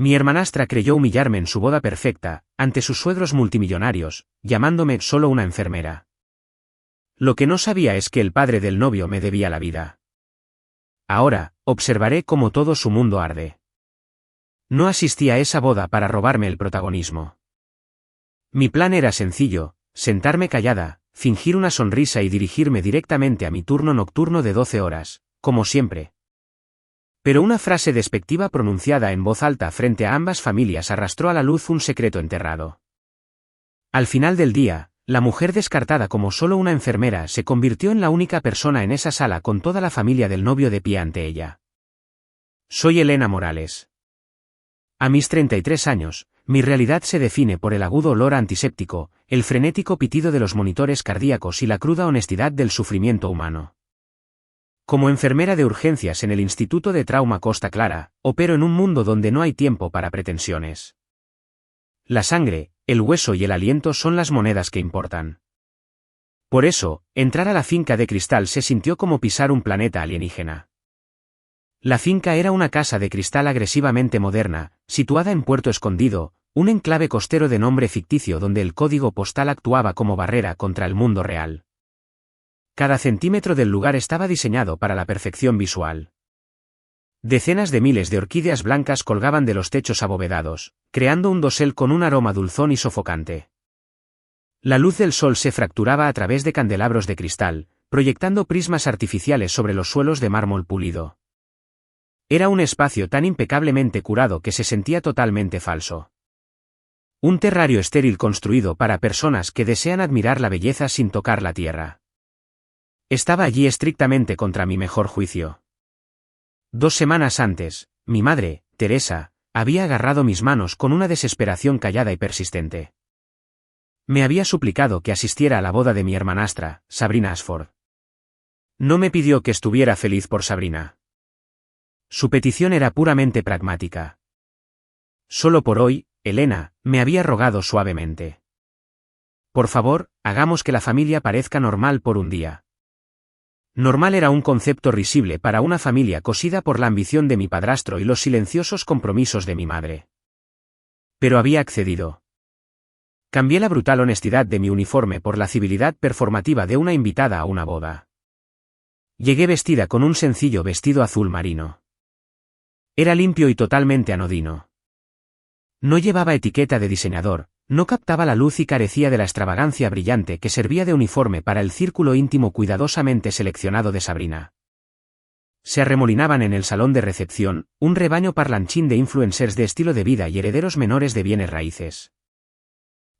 Mi hermanastra creyó humillarme en su boda perfecta, ante sus suegros multimillonarios, llamándome solo una enfermera. Lo que no sabía es que el padre del novio me debía la vida. Ahora, observaré cómo todo su mundo arde. No asistí a esa boda para robarme el protagonismo. Mi plan era sencillo: sentarme callada, fingir una sonrisa y dirigirme directamente a mi turno nocturno de 12 horas, como siempre. Pero una frase despectiva pronunciada en voz alta frente a ambas familias arrastró a la luz un secreto enterrado. Al final del día, la mujer descartada como solo una enfermera se convirtió en la única persona en esa sala con toda la familia del novio de pie ante ella. Soy Elena Morales. A mis 33 años, mi realidad se define por el agudo olor a antiséptico, el frenético pitido de los monitores cardíacos y la cruda honestidad del sufrimiento humano. Como enfermera de urgencias en el Instituto de Trauma Costa Clara, opero en un mundo donde no hay tiempo para pretensiones. La sangre, el hueso y el aliento son las monedas que importan. Por eso, entrar a la finca de cristal se sintió como pisar un planeta alienígena. La finca era una casa de cristal agresivamente moderna, situada en Puerto Escondido, un enclave costero de nombre ficticio donde el código postal actuaba como barrera contra el mundo real. Cada centímetro del lugar estaba diseñado para la perfección visual. Decenas de miles de orquídeas blancas colgaban de los techos abovedados, creando un dosel con un aroma dulzón y sofocante. La luz del sol se fracturaba a través de candelabros de cristal, proyectando prismas artificiales sobre los suelos de mármol pulido. Era un espacio tan impecablemente curado que se sentía totalmente falso. Un terrario estéril construido para personas que desean admirar la belleza sin tocar la tierra. Estaba allí estrictamente contra mi mejor juicio. 2 semanas antes, mi madre, Teresa, había agarrado mis manos con una desesperación callada y persistente. Me había suplicado que asistiera a la boda de mi hermanastra, Sabrina Ashford. No me pidió que estuviera feliz por Sabrina. Su petición era puramente pragmática. Solo por hoy, Elena, me había rogado suavemente. Por favor, hagamos que la familia parezca normal por un día. Normal era un concepto risible para una familia cosida por la ambición de mi padrastro y los silenciosos compromisos de mi madre. Pero había accedido. Cambié la brutal honestidad de mi uniforme por la civilidad performativa de una invitada a una boda. Llegué vestida con un sencillo vestido azul marino. Era limpio y totalmente anodino. No llevaba etiqueta de diseñador, no captaba la luz y carecía de la extravagancia brillante que servía de uniforme para el círculo íntimo cuidadosamente seleccionado de Sabrina. Se arremolinaban en el salón de recepción, un rebaño parlanchín de influencers de estilo de vida y herederos menores de bienes raíces.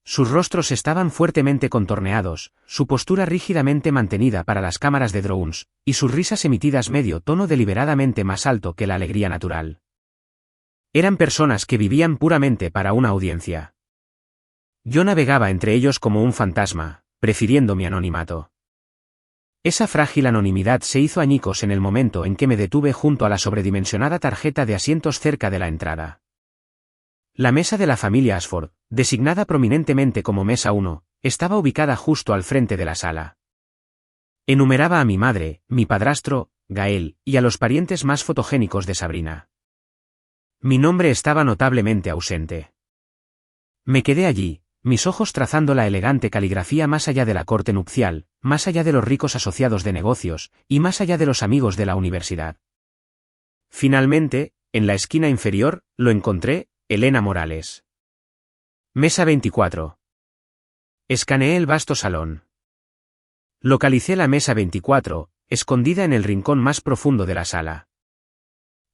Sus rostros estaban fuertemente contorneados, su postura rígidamente mantenida para las cámaras de drones, y sus risas emitidas medio tono deliberadamente más alto que la alegría natural. Eran personas que vivían puramente para una audiencia. Yo navegaba entre ellos como un fantasma, prefiriendo mi anonimato. Esa frágil anonimidad se hizo añicos en el momento en que me detuve junto a la sobredimensionada tarjeta de asientos cerca de la entrada. La mesa de la familia Ashford, designada prominentemente como Mesa 1, estaba ubicada justo al frente de la sala. Enumeraba a mi madre, mi padrastro, Gael, y a los parientes más fotogénicos de Sabrina. Mi nombre estaba notablemente ausente. Me quedé allí, mis ojos trazando la elegante caligrafía más allá de la corte nupcial, más allá de los ricos asociados de negocios, y más allá de los amigos de la universidad. Finalmente, en la esquina inferior, lo encontré: Elena Morales. Mesa 24. Escaneé el vasto salón. Localicé la mesa 24, escondida en el rincón más profundo de la sala.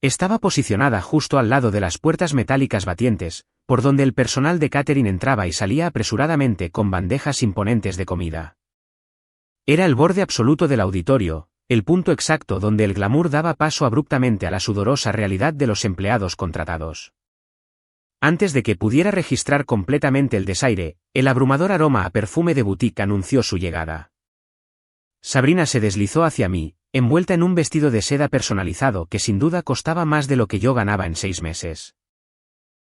Estaba posicionada justo al lado de las puertas metálicas batientes, por donde el personal de catering entraba y salía apresuradamente con bandejas imponentes de comida. Era el borde absoluto del auditorio, el punto exacto donde el glamour daba paso abruptamente a la sudorosa realidad de los empleados contratados. Antes de que pudiera registrar completamente el desaire, el abrumador aroma a perfume de boutique anunció su llegada. Sabrina se deslizó hacia mí, envuelta en un vestido de seda personalizado que sin duda costaba más de lo que yo ganaba en 6 meses.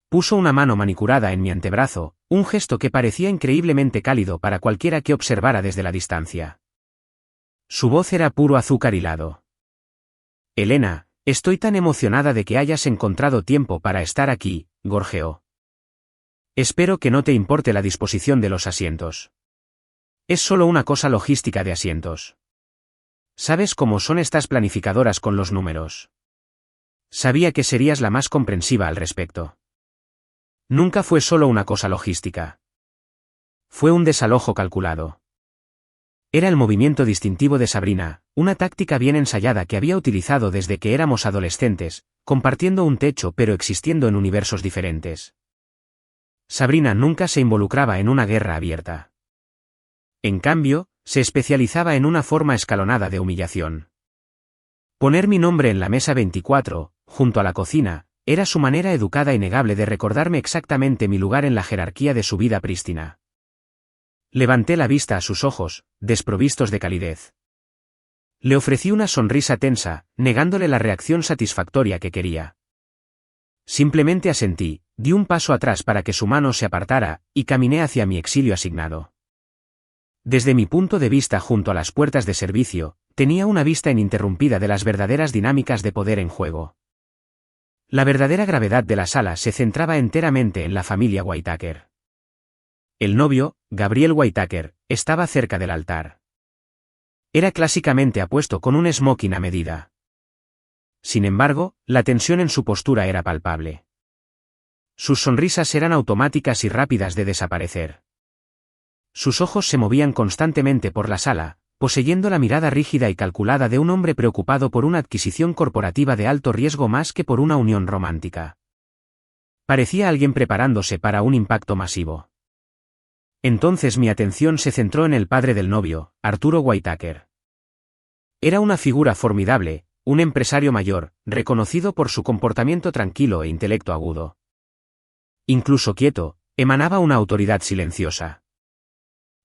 Puso una mano manicurada en mi antebrazo, un gesto que parecía increíblemente cálido para cualquiera que observara desde la distancia. Su voz era puro azúcar hilado. Elena, estoy tan emocionada de que hayas encontrado tiempo para estar aquí, gorjeó. Espero que no te importe la disposición de los asientos. Es solo una cosa logística de asientos. ¿Sabes cómo son estas planificadoras con los números? Sabía que serías la más comprensiva al respecto. Nunca fue solo una cosa logística. Fue un desalojo calculado. Era el movimiento distintivo de Sabrina, una táctica bien ensayada que había utilizado desde que éramos adolescentes, compartiendo un techo pero existiendo en universos diferentes. Sabrina nunca se involucraba en una guerra abierta. En cambio, se especializaba en una forma escalonada de humillación. Poner mi nombre en la mesa 24, junto a la cocina, era su manera educada y negable de recordarme exactamente mi lugar en la jerarquía de su vida prístina. Levanté la vista a sus ojos, desprovistos de calidez. Le ofrecí una sonrisa tensa, negándole la reacción satisfactoria que quería. Simplemente asentí, di un paso atrás para que su mano se apartara, y caminé hacia mi exilio asignado. Desde mi punto de vista junto a las puertas de servicio, tenía una vista ininterrumpida de las verdaderas dinámicas de poder en juego. La verdadera gravedad de la sala se centraba enteramente en la familia Whitaker. El novio, Gabriel Whitaker, estaba cerca del altar. Era clásicamente apuesto con un smoking a medida. Sin embargo, la tensión en su postura era palpable. Sus sonrisas eran automáticas y rápidas de desaparecer. Sus ojos se movían constantemente por la sala, poseyendo la mirada rígida y calculada de un hombre preocupado por una adquisición corporativa de alto riesgo más que por una unión romántica. Parecía alguien preparándose para un impacto masivo. Entonces mi atención se centró en el padre del novio, Arturo Whitaker. Era una figura formidable, un empresario mayor, reconocido por su comportamiento tranquilo e intelecto agudo. Incluso quieto, emanaba una autoridad silenciosa.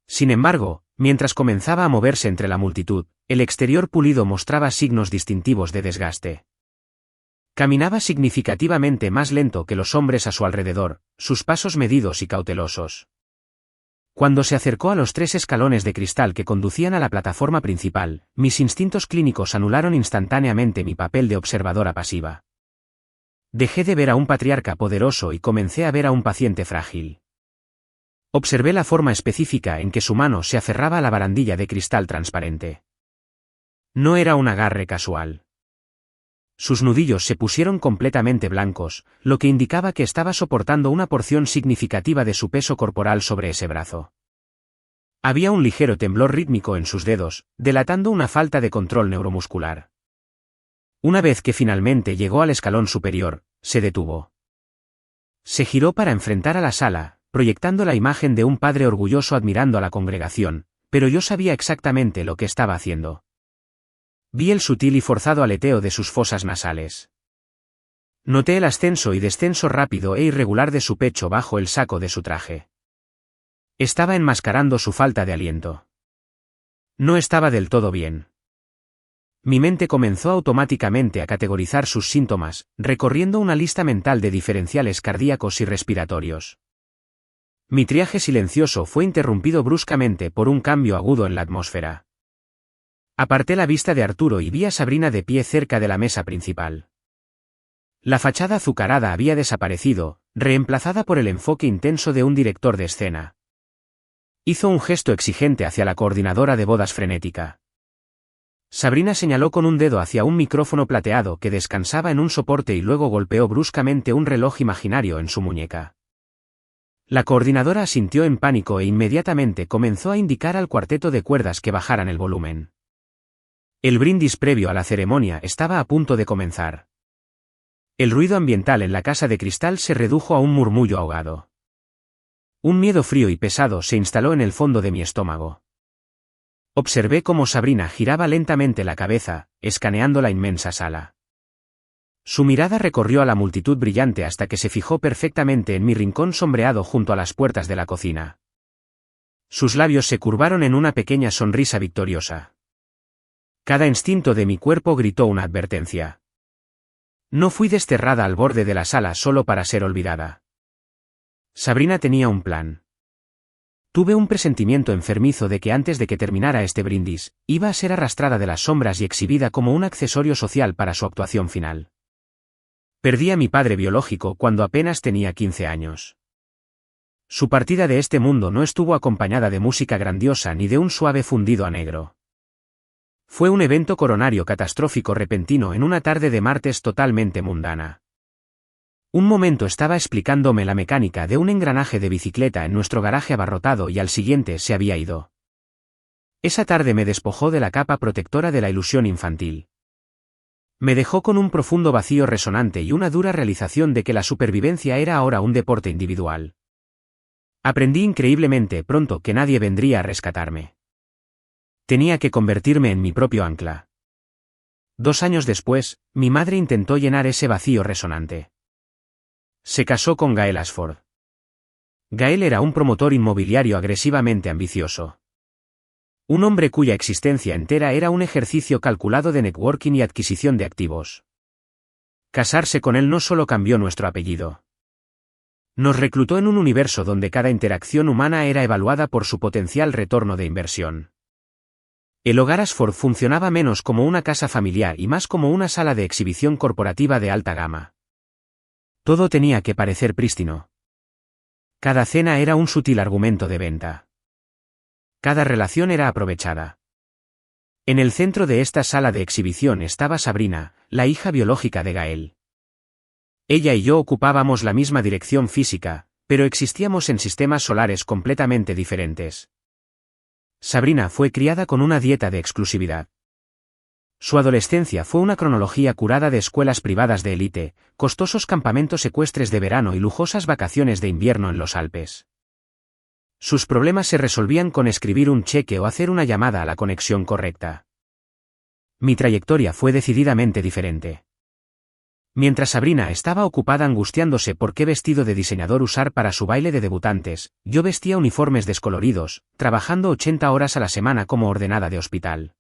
Sin embargo, mientras comenzaba a moverse entre la multitud, el exterior pulido mostraba signos distintivos de desgaste. Caminaba significativamente más lento que los hombres a su alrededor, sus pasos medidos y cautelosos. Cuando se acercó a los 3 escalones de cristal que conducían a la plataforma principal, mis instintos clínicos anularon instantáneamente mi papel de observadora pasiva. Dejé de ver a un patriarca poderoso y comencé a ver a un paciente frágil. Observé la forma específica en que su mano se aferraba a la barandilla de cristal transparente. No era un agarre casual. Sus nudillos se pusieron completamente blancos, lo que indicaba que estaba soportando una porción significativa de su peso corporal sobre ese brazo. Había un ligero temblor rítmico en sus dedos, delatando una falta de control neuromuscular. Una vez que finalmente llegó al escalón superior, se detuvo. Se giró para enfrentar a la sala, proyectando la imagen de un padre orgulloso admirando a la congregación, pero yo sabía exactamente lo que estaba haciendo. Vi el sutil y forzado aleteo de sus fosas nasales. Noté el ascenso y descenso rápido e irregular de su pecho bajo el saco de su traje. Estaba enmascarando su falta de aliento. No estaba del todo bien. Mi mente comenzó automáticamente a categorizar sus síntomas, recorriendo una lista mental de diferenciales cardíacos y respiratorios. Mi triaje silencioso fue interrumpido bruscamente por un cambio agudo en la atmósfera. Aparté la vista de Arturo y vi a Sabrina de pie cerca de la mesa principal. La fachada azucarada había desaparecido, reemplazada por el enfoque intenso de un director de escena. Hizo un gesto exigente hacia la coordinadora de bodas frenética. Sabrina señaló con un dedo hacia un micrófono plateado que descansaba en un soporte y luego golpeó bruscamente un reloj imaginario en su muñeca. La coordinadora asintió en pánico e inmediatamente comenzó a indicar al cuarteto de cuerdas que bajaran el volumen. El brindis previo a la ceremonia estaba a punto de comenzar. El ruido ambiental en la casa de cristal se redujo a un murmullo ahogado. Un miedo frío y pesado se instaló en el fondo de mi estómago. Observé cómo Sabrina giraba lentamente la cabeza, escaneando la inmensa sala. Su mirada recorrió a la multitud brillante hasta que se fijó perfectamente en mi rincón sombreado junto a las puertas de la cocina. Sus labios se curvaron en una pequeña sonrisa victoriosa. Cada instinto de mi cuerpo gritó una advertencia. No fui desterrada al borde de la sala solo para ser olvidada. Sabrina tenía un plan. Tuve un presentimiento enfermizo de que antes de que terminara este brindis, iba a ser arrastrada de las sombras y exhibida como un accesorio social para su actuación final. Perdí a mi padre biológico cuando apenas tenía 15 años. Su partida de este mundo no estuvo acompañada de música grandiosa ni de un suave fundido a negro. Fue un evento coronario catastrófico repentino en una tarde de martes totalmente mundana. Un momento estaba explicándome la mecánica de un engranaje de bicicleta en nuestro garaje abarrotado y al siguiente se había ido. Esa tarde me despojó de la capa protectora de la ilusión infantil. Me dejó con un profundo vacío resonante y una dura realización de que la supervivencia era ahora un deporte individual. Aprendí increíblemente pronto que nadie vendría a rescatarme. Tenía que convertirme en mi propio ancla. 2 años después, mi madre intentó llenar ese vacío resonante. Se casó con Gael Ashford. Gael era un promotor inmobiliario agresivamente ambicioso. Un hombre cuya existencia entera era un ejercicio calculado de networking y adquisición de activos. Casarse con él no solo cambió nuestro apellido. Nos reclutó en un universo donde cada interacción humana era evaluada por su potencial retorno de inversión. El hogar Ashford funcionaba menos como una casa familiar y más como una sala de exhibición corporativa de alta gama. Todo tenía que parecer prístino. Cada cena era un sutil argumento de venta. Cada relación era aprovechada. En el centro de esta sala de exhibición estaba Sabrina, la hija biológica de Gael. Ella y yo ocupábamos la misma dirección física, pero existíamos en sistemas solares completamente diferentes. Sabrina fue criada con una dieta de exclusividad. Su adolescencia fue una cronología curada de escuelas privadas de élite, costosos campamentos ecuestres de verano y lujosas vacaciones de invierno en los Alpes. Sus problemas se resolvían con escribir un cheque o hacer una llamada a la conexión correcta. Mi trayectoria fue decididamente diferente. Mientras Sabrina estaba ocupada angustiándose por qué vestido de diseñador usar para su baile de debutantes, yo vestía uniformes descoloridos, trabajando 80 horas a la semana como ordenada de hospital.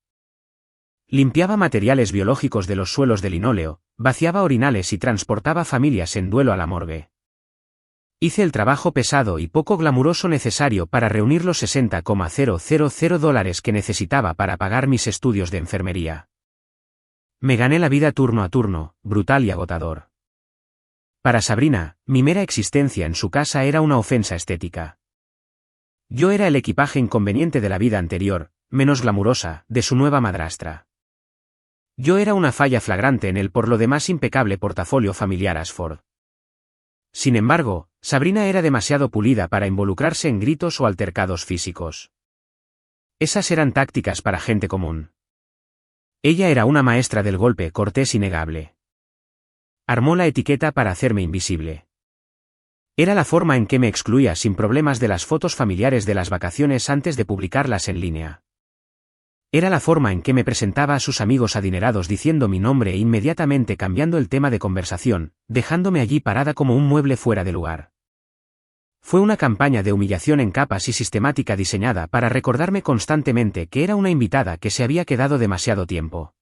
Limpiaba materiales biológicos de los suelos de linóleo, vaciaba orinales y transportaba familias en duelo a la morgue. Hice el trabajo pesado y poco glamuroso necesario para reunir los $60,000 que necesitaba para pagar mis estudios de enfermería. Me gané la vida turno a turno, brutal y agotador. Para Sabrina, mi mera existencia en su casa era una ofensa estética. Yo era el equipaje inconveniente de la vida anterior, menos glamurosa, de su nueva madrastra. Yo era una falla flagrante en el por lo demás impecable portafolio familiar Ashford. Sin embargo, Sabrina era demasiado pulida para involucrarse en gritos o altercados físicos. Esas eran tácticas para gente común. Ella era una maestra del golpe cortés y negable. Armó la etiqueta para hacerme invisible. Era la forma en que me excluía sin problemas de las fotos familiares de las vacaciones antes de publicarlas en línea. Era la forma en que me presentaba a sus amigos adinerados diciendo mi nombre e inmediatamente cambiando el tema de conversación, dejándome allí parada como un mueble fuera de lugar. Fue una campaña de humillación en capas y sistemática diseñada para recordarme constantemente que era una invitada que se había quedado demasiado tiempo.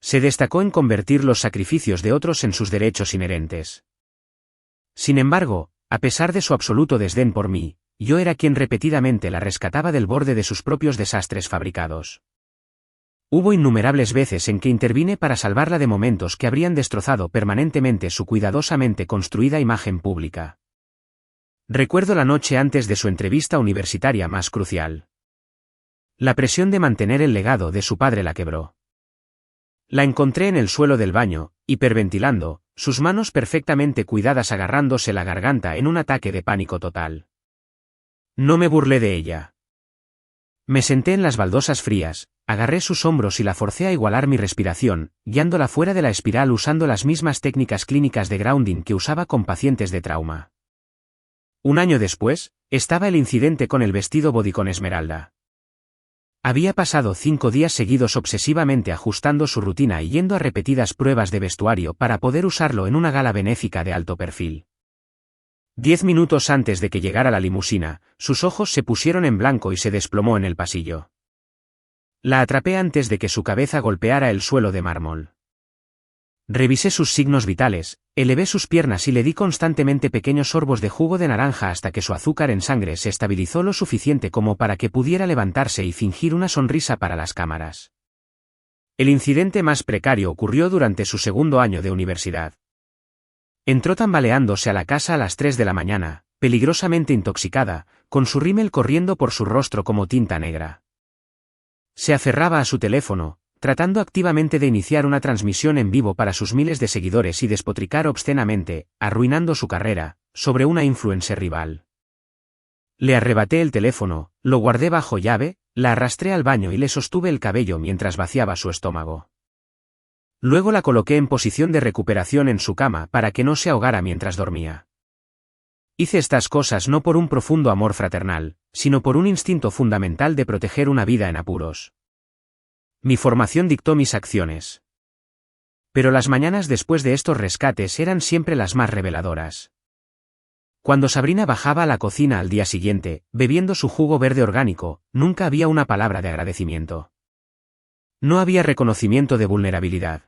Se destacó en convertir los sacrificios de otros en sus derechos inherentes. Sin embargo, a pesar de su absoluto desdén por mí, yo era quien repetidamente la rescataba del borde de sus propios desastres fabricados. Hubo innumerables veces en que intervine para salvarla de momentos que habrían destrozado permanentemente su cuidadosamente construida imagen pública. Recuerdo la noche antes de su entrevista universitaria más crucial. La presión de mantener el legado de su padre la quebró. La encontré en el suelo del baño, hiperventilando, sus manos perfectamente cuidadas agarrándose la garganta en un ataque de pánico total. No me burlé de ella. Me senté en las baldosas frías, agarré sus hombros y la forcé a igualar mi respiración, guiándola fuera de la espiral usando las mismas técnicas clínicas de grounding que usaba con pacientes de trauma. Un año después, estaba el incidente con el vestido bodycon esmeralda. Había pasado 5 días seguidos obsesivamente ajustando su rutina y yendo a repetidas pruebas de vestuario para poder usarlo en una gala benéfica de alto perfil. 10 minutos antes de que llegara la limusina, sus ojos se pusieron en blanco y se desplomó en el pasillo. La atrapé antes de que su cabeza golpeara el suelo de mármol. Revisé sus signos vitales, elevé sus piernas y le di constantemente pequeños sorbos de jugo de naranja hasta que su azúcar en sangre se estabilizó lo suficiente como para que pudiera levantarse y fingir una sonrisa para las cámaras. El incidente más precario ocurrió durante su segundo año de universidad. Entró tambaleándose a la casa a las 3 de la mañana, peligrosamente intoxicada, con su rímel corriendo por su rostro como tinta negra. Se aferraba a su teléfono, tratando activamente de iniciar una transmisión en vivo para sus miles de seguidores y despotricar obscenamente, arruinando su carrera, sobre una influencer rival. Le arrebaté el teléfono, lo guardé bajo llave, la arrastré al baño y le sostuve el cabello mientras vaciaba su estómago. Luego la coloqué en posición de recuperación en su cama para que no se ahogara mientras dormía. Hice estas cosas no por un profundo amor fraternal, sino por un instinto fundamental de proteger una vida en apuros. Mi formación dictó mis acciones. Pero las mañanas después de estos rescates eran siempre las más reveladoras. Cuando Sabrina bajaba a la cocina al día siguiente, bebiendo su jugo verde orgánico, nunca había una palabra de agradecimiento. No había reconocimiento de vulnerabilidad.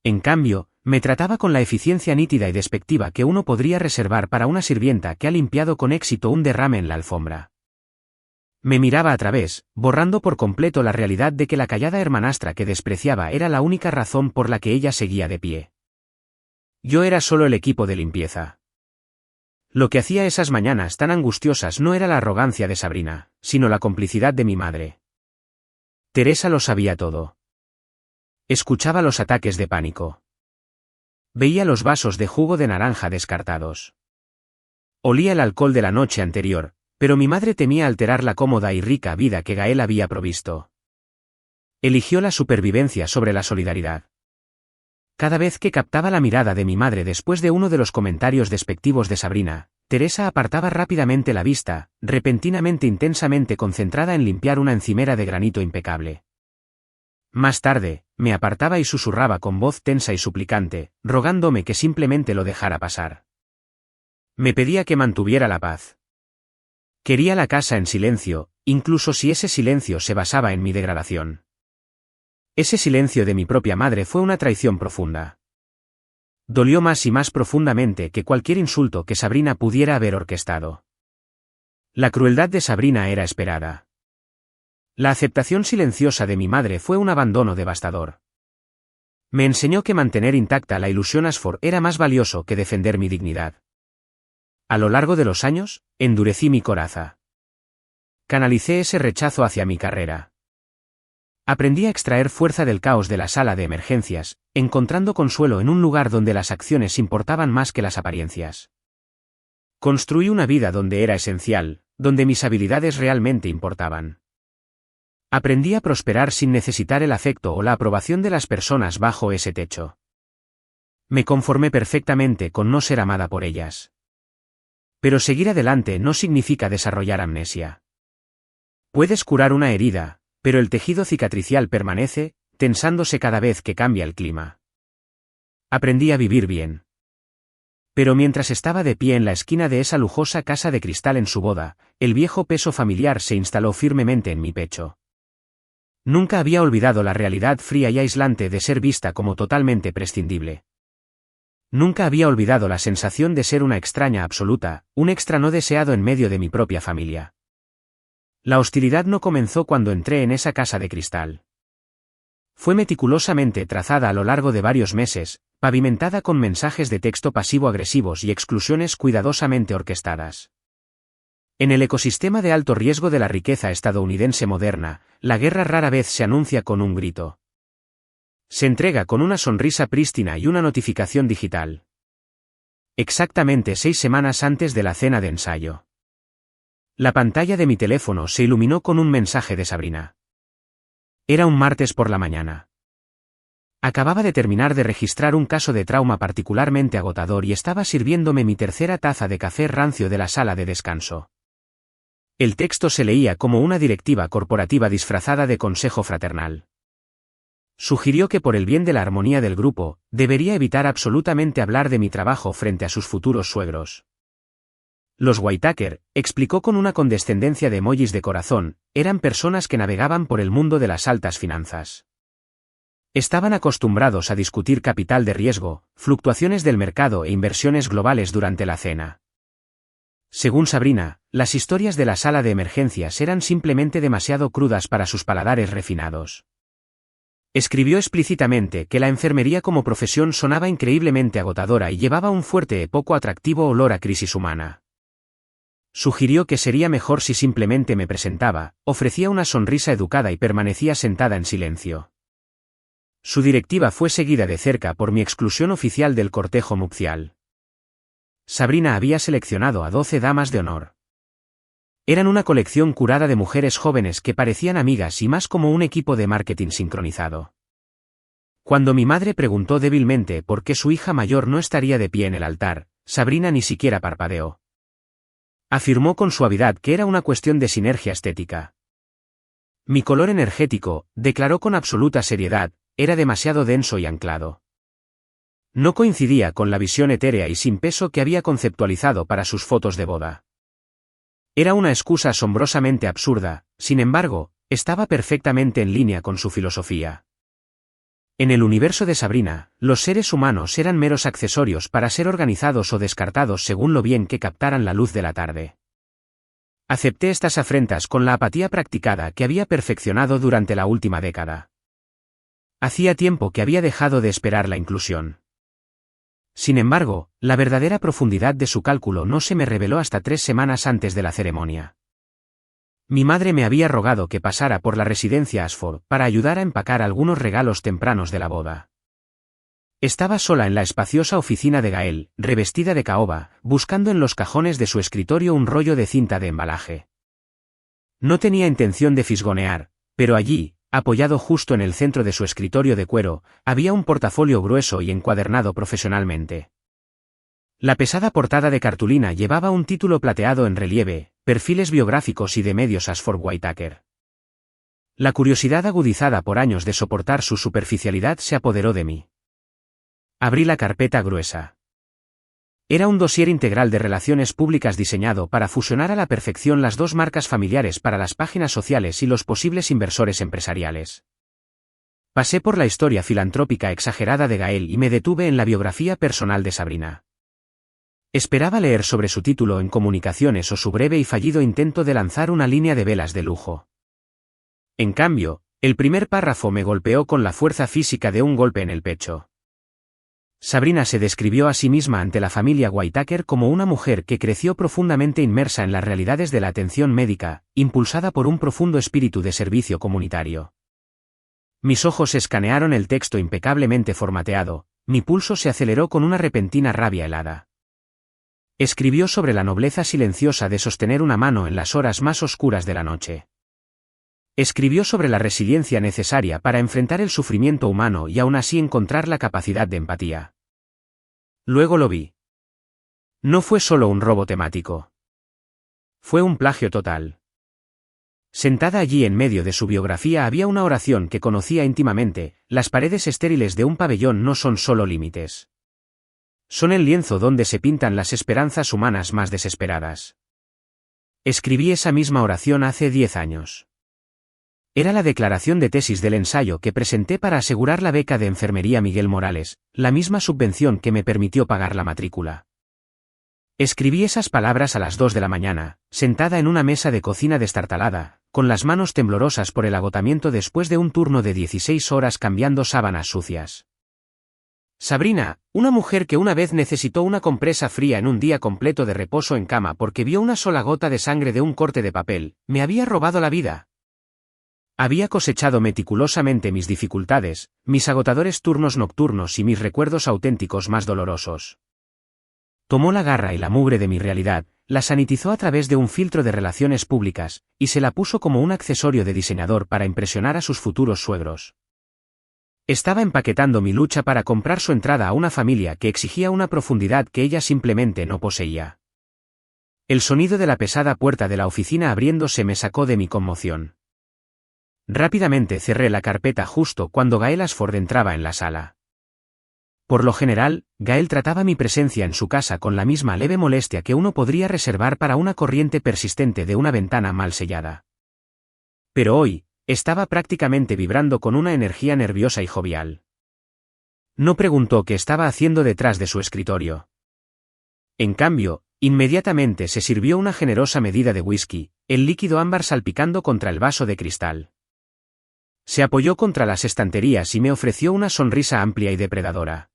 En cambio, me trataba con la eficiencia nítida y despectiva que uno podría reservar para una sirvienta que ha limpiado con éxito un derrame en la alfombra. Me miraba a través, borrando por completo la realidad de que la callada hermanastra que despreciaba era la única razón por la que ella seguía de pie. Yo era solo el equipo de limpieza. Lo que hacía esas mañanas tan angustiosas no era la arrogancia de Sabrina, sino la complicidad de mi madre. Teresa lo sabía todo. Escuchaba los ataques de pánico. Veía los vasos de jugo de naranja descartados. Olía el alcohol de la noche anterior, pero mi madre temía alterar la cómoda y rica vida que Gael había provisto. Eligió la supervivencia sobre la solidaridad. Cada vez que captaba la mirada de mi madre después de uno de los comentarios despectivos de Sabrina, Teresa apartaba rápidamente la vista, repentinamente intensamente concentrada en limpiar una encimera de granito impecable. Más tarde, me apartaba y susurraba con voz tensa y suplicante, rogándome que simplemente lo dejara pasar. Me pedía que mantuviera la paz. Quería la casa en silencio, incluso si ese silencio se basaba en mi degradación. Ese silencio de mi propia madre fue una traición profunda. Dolió más y más profundamente que cualquier insulto que Sabrina pudiera haber orquestado. La crueldad de Sabrina era esperada. La aceptación silenciosa de mi madre fue un abandono devastador. Me enseñó que mantener intacta la ilusión Asfor era más valioso que defender mi dignidad. A lo largo de los años, endurecí mi coraza. Canalicé ese rechazo hacia mi carrera. Aprendí a extraer fuerza del caos de la sala de emergencias, encontrando consuelo en un lugar donde las acciones importaban más que las apariencias. Construí una vida donde era esencial, donde mis habilidades realmente importaban. Aprendí a prosperar sin necesitar el afecto o la aprobación de las personas bajo ese techo. Me conformé perfectamente con no ser amada por ellas. Pero seguir adelante no significa desarrollar amnesia. Puedes curar una herida, pero el tejido cicatricial permanece, tensándose cada vez que cambia el clima. Aprendí a vivir bien. Pero mientras estaba de pie en la esquina de esa lujosa casa de cristal en su boda, el viejo peso familiar se instaló firmemente en mi pecho. Nunca había olvidado la realidad fría y aislante de ser vista como totalmente prescindible. Nunca había olvidado la sensación de ser una extraña absoluta, un extra no deseado en medio de mi propia familia. La hostilidad no comenzó cuando entré en esa casa de cristal. Fue meticulosamente trazada a lo largo de varios meses, pavimentada con mensajes de texto pasivo-agresivos y exclusiones cuidadosamente orquestadas. En el ecosistema de alto riesgo de la riqueza estadounidense moderna, la guerra rara vez se anuncia con un grito. Se entrega con una sonrisa prístina y una notificación digital. Exactamente 6 semanas antes de la cena de ensayo. La pantalla de mi teléfono se iluminó con un mensaje de Sabrina. Era un martes por la mañana. Acababa de terminar de registrar un caso de trauma particularmente agotador y estaba sirviéndome mi tercera taza de café rancio de la sala de descanso. El texto se leía como una directiva corporativa disfrazada de consejo fraternal. Sugirió que por el bien de la armonía del grupo, debería evitar absolutamente hablar de mi trabajo frente a sus futuros suegros. Los Whitaker, explicó con una condescendencia de emojis de corazón, eran personas que navegaban por el mundo de las altas finanzas. Estaban acostumbrados a discutir capital de riesgo, fluctuaciones del mercado e inversiones globales durante la cena. Según Sabrina, las historias de la sala de emergencias eran simplemente demasiado crudas para sus paladares refinados. Escribió explícitamente que la enfermería como profesión sonaba increíblemente agotadora y llevaba un fuerte y poco atractivo olor a crisis humana. Sugirió que sería mejor si simplemente me presentaba, ofrecía una sonrisa educada y permanecía sentada en silencio. Su directiva fue seguida de cerca por mi exclusión oficial del cortejo nupcial. Sabrina había seleccionado a 12 damas de honor. Eran una colección curada de mujeres jóvenes que parecían amigas y más como un equipo de marketing sincronizado. Cuando mi madre preguntó débilmente por qué su hija mayor no estaría de pie en el altar, Sabrina ni siquiera parpadeó. Afirmó con suavidad que era una cuestión de sinergia estética. Mi color energético, declaró con absoluta seriedad, era demasiado denso y anclado. No coincidía con la visión etérea y sin peso que había conceptualizado para sus fotos de boda. Era una excusa asombrosamente absurda, sin embargo, estaba perfectamente en línea con su filosofía. En el universo de Sabrina, los seres humanos eran meros accesorios para ser organizados o descartados según lo bien que captaran la luz de la tarde. Acepté estas afrentas con la apatía practicada que había perfeccionado durante la última década. Hacía tiempo que había dejado de esperar la inclusión. Sin embargo, la verdadera profundidad de su cálculo no se me reveló hasta 3 semanas antes de la ceremonia. Mi madre me había rogado que pasara por la residencia Ashford para ayudar a empacar algunos regalos tempranos de la boda. Estaba sola en la espaciosa oficina de Gael, revestida de caoba, buscando en los cajones de su escritorio un rollo de cinta de embalaje. No tenía intención de fisgonear, pero allí, apoyado justo en el centro de su escritorio de cuero, había un portafolio grueso y encuadernado profesionalmente. La pesada portada de cartulina llevaba un título plateado en relieve, perfiles biográficos y de medios Ashford Whitaker. La curiosidad agudizada por años de soportar su superficialidad se apoderó de mí. Abrí la carpeta gruesa. Era un dossier integral de relaciones públicas diseñado para fusionar a la perfección las dos marcas familiares para las páginas sociales y los posibles inversores empresariales. Pasé por la historia filantrópica exagerada de Gael y me detuve en la biografía personal de Sabrina. Esperaba leer sobre su título en comunicaciones o su breve y fallido intento de lanzar una línea de velas de lujo. En cambio, el primer párrafo me golpeó con la fuerza física de un golpe en el pecho. Sabrina se describió a sí misma ante la familia Whitaker como una mujer que creció profundamente inmersa en las realidades de la atención médica, impulsada por un profundo espíritu de servicio comunitario. Mis ojos escanearon el texto impecablemente formateado, mi pulso se aceleró con una repentina rabia helada. Escribió sobre la nobleza silenciosa de sostener una mano en las horas más oscuras de la noche. Escribió sobre la resiliencia necesaria para enfrentar el sufrimiento humano y aún así encontrar la capacidad de empatía. Luego lo vi. No fue solo un robo temático. Fue un plagio total. Sentada allí en medio de su biografía había una oración que conocía íntimamente: las paredes estériles de un pabellón no son solo límites. Son el lienzo donde se pintan las esperanzas humanas más desesperadas. Escribí esa misma oración hace 10 años. Era la declaración de tesis del ensayo que presenté para asegurar la beca de enfermería Miguel Morales, la misma subvención que me permitió pagar la matrícula. Escribí esas palabras a las 2 de la mañana, sentada en una mesa de cocina destartalada, con las manos temblorosas por el agotamiento después de un turno de 16 horas cambiando sábanas sucias. Sabrina, una mujer que una vez necesitó una compresa fría en un día completo de reposo en cama porque vio una sola gota de sangre de un corte de papel, me había robado la vida. Había cosechado meticulosamente mis dificultades, mis agotadores turnos nocturnos y mis recuerdos auténticos más dolorosos. Tomó la garra y la mugre de mi realidad, la sanitizó a través de un filtro de relaciones públicas, y se la puso como un accesorio de diseñador para impresionar a sus futuros suegros. Estaba empaquetando mi lucha para comprar su entrada a una familia que exigía una profundidad que ella simplemente no poseía. El sonido de la pesada puerta de la oficina abriéndose me sacó de mi conmoción. Rápidamente cerré la carpeta justo cuando Gael Ashford entraba en la sala. Por lo general, Gael trataba mi presencia en su casa con la misma leve molestia que uno podría reservar para una corriente persistente de una ventana mal sellada. Pero hoy, estaba prácticamente vibrando con una energía nerviosa y jovial. No preguntó qué estaba haciendo detrás de su escritorio. En cambio, inmediatamente se sirvió una generosa medida de whisky, el líquido ámbar salpicando contra el vaso de cristal. Se apoyó contra las estanterías y me ofreció una sonrisa amplia y depredadora.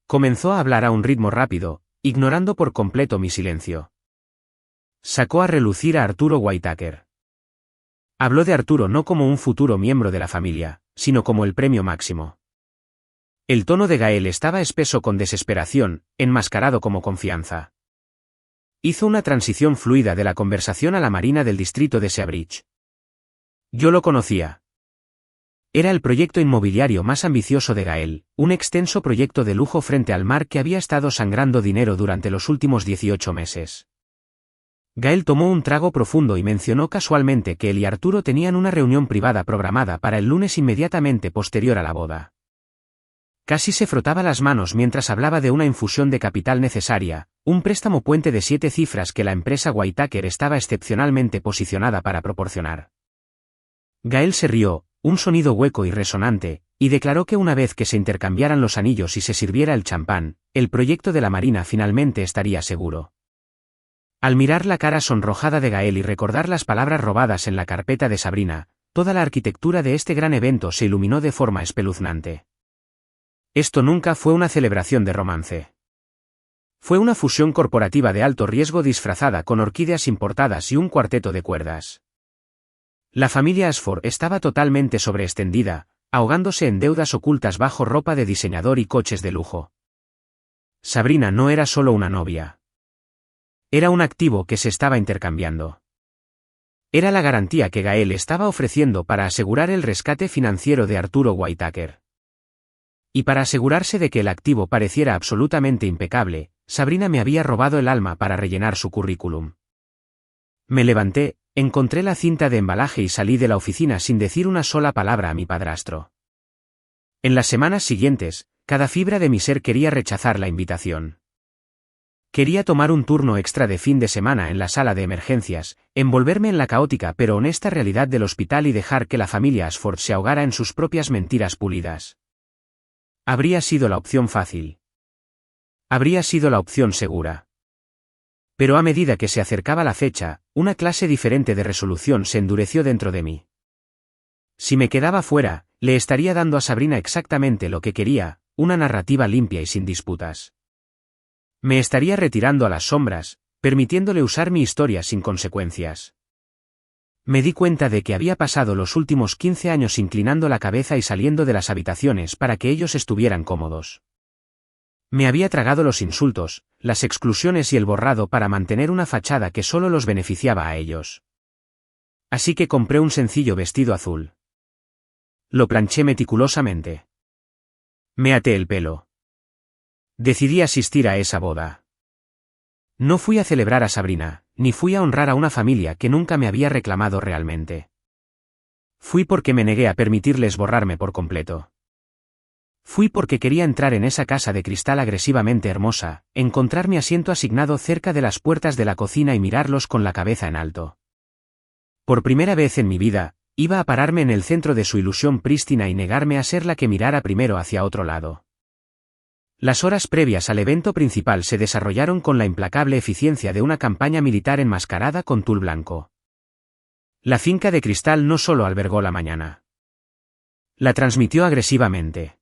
Comenzó a hablar a un ritmo rápido, ignorando por completo mi silencio. Sacó a relucir a Arturo Whitaker. Habló de Arturo no como un futuro miembro de la familia, sino como el premio máximo. El tono de Gael estaba espeso con desesperación, enmascarado como confianza. Hizo una transición fluida de la conversación a la marina del distrito de Seabridge. Yo lo conocía. Era el proyecto inmobiliario más ambicioso de Gael, un extenso proyecto de lujo frente al mar que había estado sangrando dinero durante los últimos 18 meses. Gael tomó un trago profundo y mencionó casualmente que él y Arturo tenían una reunión privada programada para el lunes inmediatamente posterior a la boda. Casi se frotaba las manos mientras hablaba de una infusión de capital necesaria, un préstamo puente de 7 cifras que la empresa Whitaker estaba excepcionalmente posicionada para proporcionar. Gael se rió, un sonido hueco y resonante, y declaró que una vez que se intercambiaran los anillos y se sirviera el champán, el proyecto de la marina finalmente estaría seguro. Al mirar la cara sonrojada de Gael y recordar las palabras robadas en la carpeta de Sabrina, toda la arquitectura de este gran evento se iluminó de forma espeluznante. Esto nunca fue una celebración de romance. Fue una fusión corporativa de alto riesgo disfrazada con orquídeas importadas y un cuarteto de cuerdas. La familia Ashford estaba totalmente sobreextendida, ahogándose en deudas ocultas bajo ropa de diseñador y coches de lujo. Sabrina no era solo una novia. Era un activo que se estaba intercambiando. Era la garantía que Gael estaba ofreciendo para asegurar el rescate financiero de Arturo Whitaker. Y para asegurarse de que el activo pareciera absolutamente impecable, Sabrina me había robado el alma para rellenar su currículum. Me levanté, encontré la cinta de embalaje y salí de la oficina sin decir una sola palabra a mi padrastro. En las semanas siguientes, cada fibra de mi ser quería rechazar la invitación. Quería tomar un turno extra de fin de semana en la sala de emergencias, envolverme en la caótica pero honesta realidad del hospital y dejar que la familia Ashford se ahogara en sus propias mentiras pulidas. Habría sido la opción fácil. Habría sido la opción segura. Pero a medida que se acercaba la fecha, una clase diferente de resolución se endureció dentro de mí. Si me quedaba fuera, le estaría dando a Sabrina exactamente lo que quería, una narrativa limpia y sin disputas. Me estaría retirando a las sombras, permitiéndole usar mi historia sin consecuencias. Me di cuenta de que había pasado los últimos 15 años inclinando la cabeza y saliendo de las habitaciones para que ellos estuvieran cómodos. Me había tragado los insultos, las exclusiones y el borrado para mantener una fachada que solo los beneficiaba a ellos. Así que compré un sencillo vestido azul. Lo planché meticulosamente. Me até el pelo. Decidí asistir a esa boda. No fui a celebrar a Sabrina, ni fui a honrar a una familia que nunca me había reclamado realmente. Fui porque me negué a permitirles borrarme por completo. Fui porque quería entrar en esa casa de cristal agresivamente hermosa, encontrar mi asiento asignado cerca de las puertas de la cocina y mirarlos con la cabeza en alto. Por primera vez en mi vida, iba a pararme en el centro de su ilusión prístina y negarme a ser la que mirara primero hacia otro lado. Las horas previas al evento principal se desarrollaron con la implacable eficiencia de una campaña militar enmascarada con tul blanco. La finca de cristal no solo albergó la mañana. La transmitió agresivamente.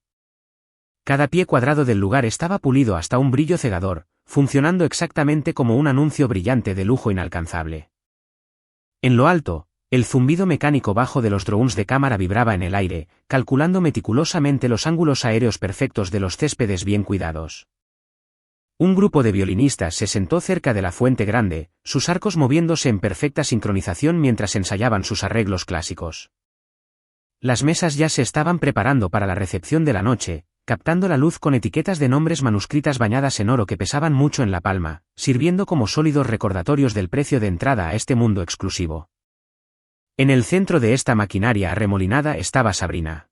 Cada pie cuadrado del lugar estaba pulido hasta un brillo cegador, funcionando exactamente como un anuncio brillante de lujo inalcanzable. En lo alto, el zumbido mecánico bajo de los drones de cámara vibraba en el aire, calculando meticulosamente los ángulos aéreos perfectos de los céspedes bien cuidados. Un grupo de violinistas se sentó cerca de la fuente grande, sus arcos moviéndose en perfecta sincronización mientras ensayaban sus arreglos clásicos. Las mesas ya se estaban preparando para la recepción de la noche, captando la luz con etiquetas de nombres manuscritas bañadas en oro que pesaban mucho en la palma, sirviendo como sólidos recordatorios del precio de entrada a este mundo exclusivo. En el centro de esta maquinaria arremolinada estaba Sabrina.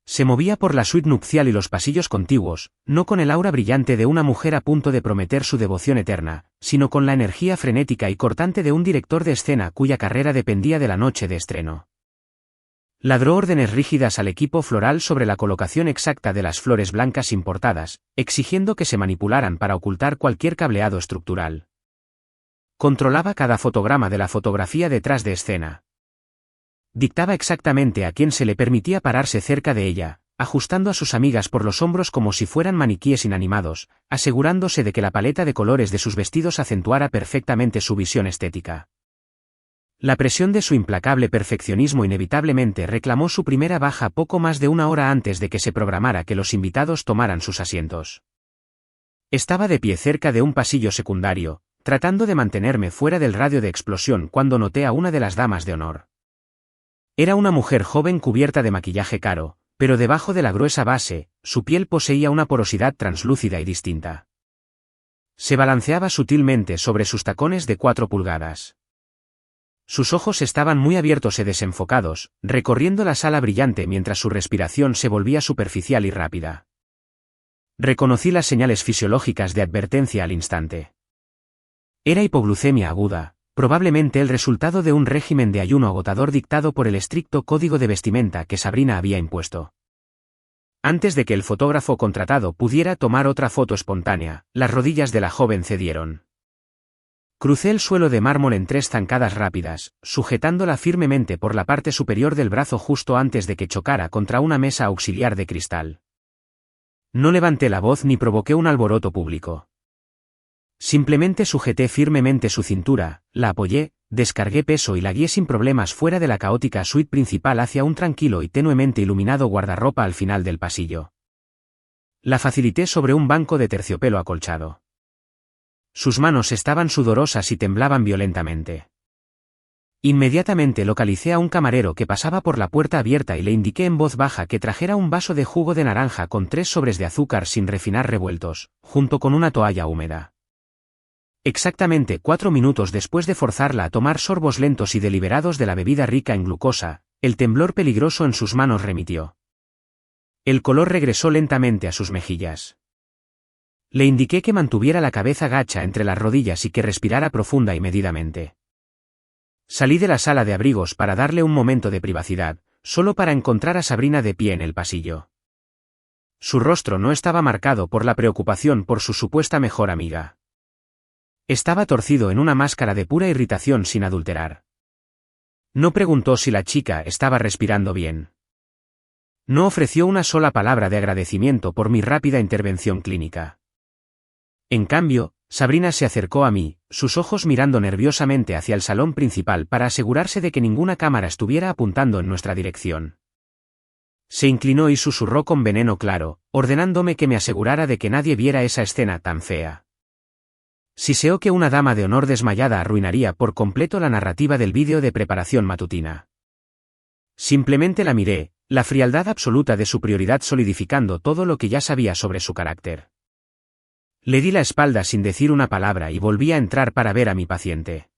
Se movía por la suite nupcial y los pasillos contiguos, no con el aura brillante de una mujer a punto de prometer su devoción eterna, sino con la energía frenética y cortante de un director de escena cuya carrera dependía de la noche de estreno. Ladró órdenes rígidas al equipo floral sobre la colocación exacta de las flores blancas importadas, exigiendo que se manipularan para ocultar cualquier cableado estructural. Controlaba cada fotograma de la fotografía detrás de escena. Dictaba exactamente a quién se le permitía pararse cerca de ella, ajustando a sus amigas por los hombros como si fueran maniquíes inanimados, asegurándose de que la paleta de colores de sus vestidos acentuara perfectamente su visión estética. La presión de su implacable perfeccionismo inevitablemente reclamó su primera baja poco más de una hora antes de que se programara que los invitados tomaran sus asientos. Estaba de pie cerca de un pasillo secundario, tratando de mantenerme fuera del radio de explosión cuando noté a una de las damas de honor. Era una mujer joven cubierta de maquillaje caro, pero debajo de la gruesa base, su piel poseía una porosidad translúcida y distinta. Se balanceaba sutilmente sobre sus tacones de 4 pulgadas. Sus ojos estaban muy abiertos y desenfocados, recorriendo la sala brillante mientras su respiración se volvía superficial y rápida. Reconocí las señales fisiológicas de advertencia al instante. Era hipoglucemia aguda, probablemente el resultado de un régimen de ayuno agotador dictado por el estricto código de vestimenta que Sabrina había impuesto. Antes de que el fotógrafo contratado pudiera tomar otra foto espontánea, las rodillas de la joven cedieron. Crucé el suelo de mármol en 3 zancadas rápidas, sujetándola firmemente por la parte superior del brazo justo antes de que chocara contra una mesa auxiliar de cristal. No levanté la voz ni provoqué un alboroto público. Simplemente sujeté firmemente su cintura, la apoyé, descargué peso y la guié sin problemas fuera de la caótica suite principal hacia un tranquilo y tenuemente iluminado guardarropa al final del pasillo. La facilité sobre un banco de terciopelo acolchado. Sus manos estaban sudorosas y temblaban violentamente. Inmediatamente localicé a un camarero que pasaba por la puerta abierta y le indiqué en voz baja que trajera un vaso de jugo de naranja con 3 sobres de azúcar sin refinar revueltos, junto con una toalla húmeda. Exactamente 4 minutos después de forzarla a tomar sorbos lentos y deliberados de la bebida rica en glucosa, el temblor peligroso en sus manos remitió. El color regresó lentamente a sus mejillas. Le indiqué que mantuviera la cabeza gacha entre las rodillas y que respirara profunda y medidamente. Salí de la sala de abrigos para darle un momento de privacidad, solo para encontrar a Sabrina de pie en el pasillo. Su rostro no estaba marcado por la preocupación por su supuesta mejor amiga. Estaba torcido en una máscara de pura irritación sin adulterar. No preguntó si la chica estaba respirando bien. No ofreció una sola palabra de agradecimiento por mi rápida intervención clínica. En cambio, Sabrina se acercó a mí, sus ojos mirando nerviosamente hacia el salón principal para asegurarse de que ninguna cámara estuviera apuntando en nuestra dirección. Se inclinó y susurró con veneno claro, ordenándome que me asegurara de que nadie viera esa escena tan fea. Siseó que una dama de honor desmayada arruinaría por completo la narrativa del vídeo de preparación matutina. Simplemente la miré, la frialdad absoluta de su prioridad solidificando todo lo que ya sabía sobre su carácter. Le di la espalda sin decir una palabra y volví a entrar para ver a mi paciente.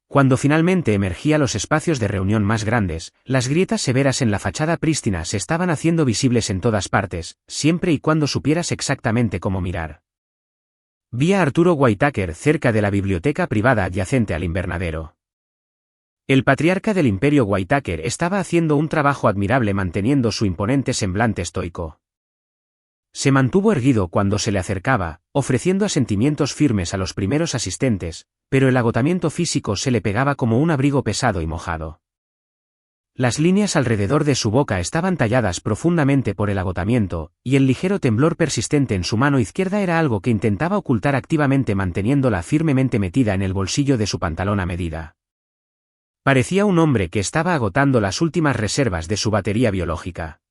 Cuando finalmente emergí a los espacios de reunión más grandes, las grietas severas en la fachada prístina se estaban haciendo visibles en todas partes, siempre y cuando supieras exactamente cómo mirar. Vi a Arturo Whitaker cerca de la biblioteca privada adyacente al invernadero. El patriarca del imperio Whitaker estaba haciendo un trabajo admirable manteniendo su imponente semblante estoico. Se mantuvo erguido cuando se le acercaba, ofreciendo asentimientos firmes a los primeros asistentes, pero el agotamiento físico se le pegaba como un abrigo pesado y mojado. Las líneas alrededor de su boca estaban talladas profundamente por el agotamiento, y el ligero temblor persistente en su mano izquierda era algo que intentaba ocultar activamente manteniéndola firmemente metida en el bolsillo de su pantalón a medida. Parecía un hombre que estaba agotando las últimas reservas de su batería biológica.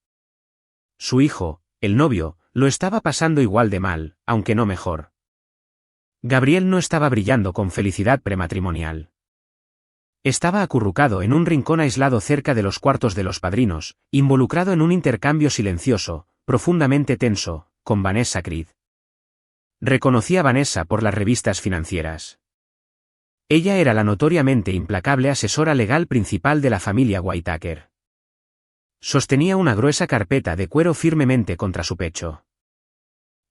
Su hijo, el novio, lo estaba pasando igual de mal, aunque no mejor. Gabriel no estaba brillando con felicidad prematrimonial. Estaba acurrucado en un rincón aislado cerca de los cuartos de los padrinos, involucrado en un intercambio silencioso, profundamente tenso, con Vanessa Creed. Reconocí a Vanessa por las revistas financieras. Ella era la notoriamente implacable asesora legal principal de la familia Whitaker. Sostenía una gruesa carpeta de cuero firmemente contra su pecho.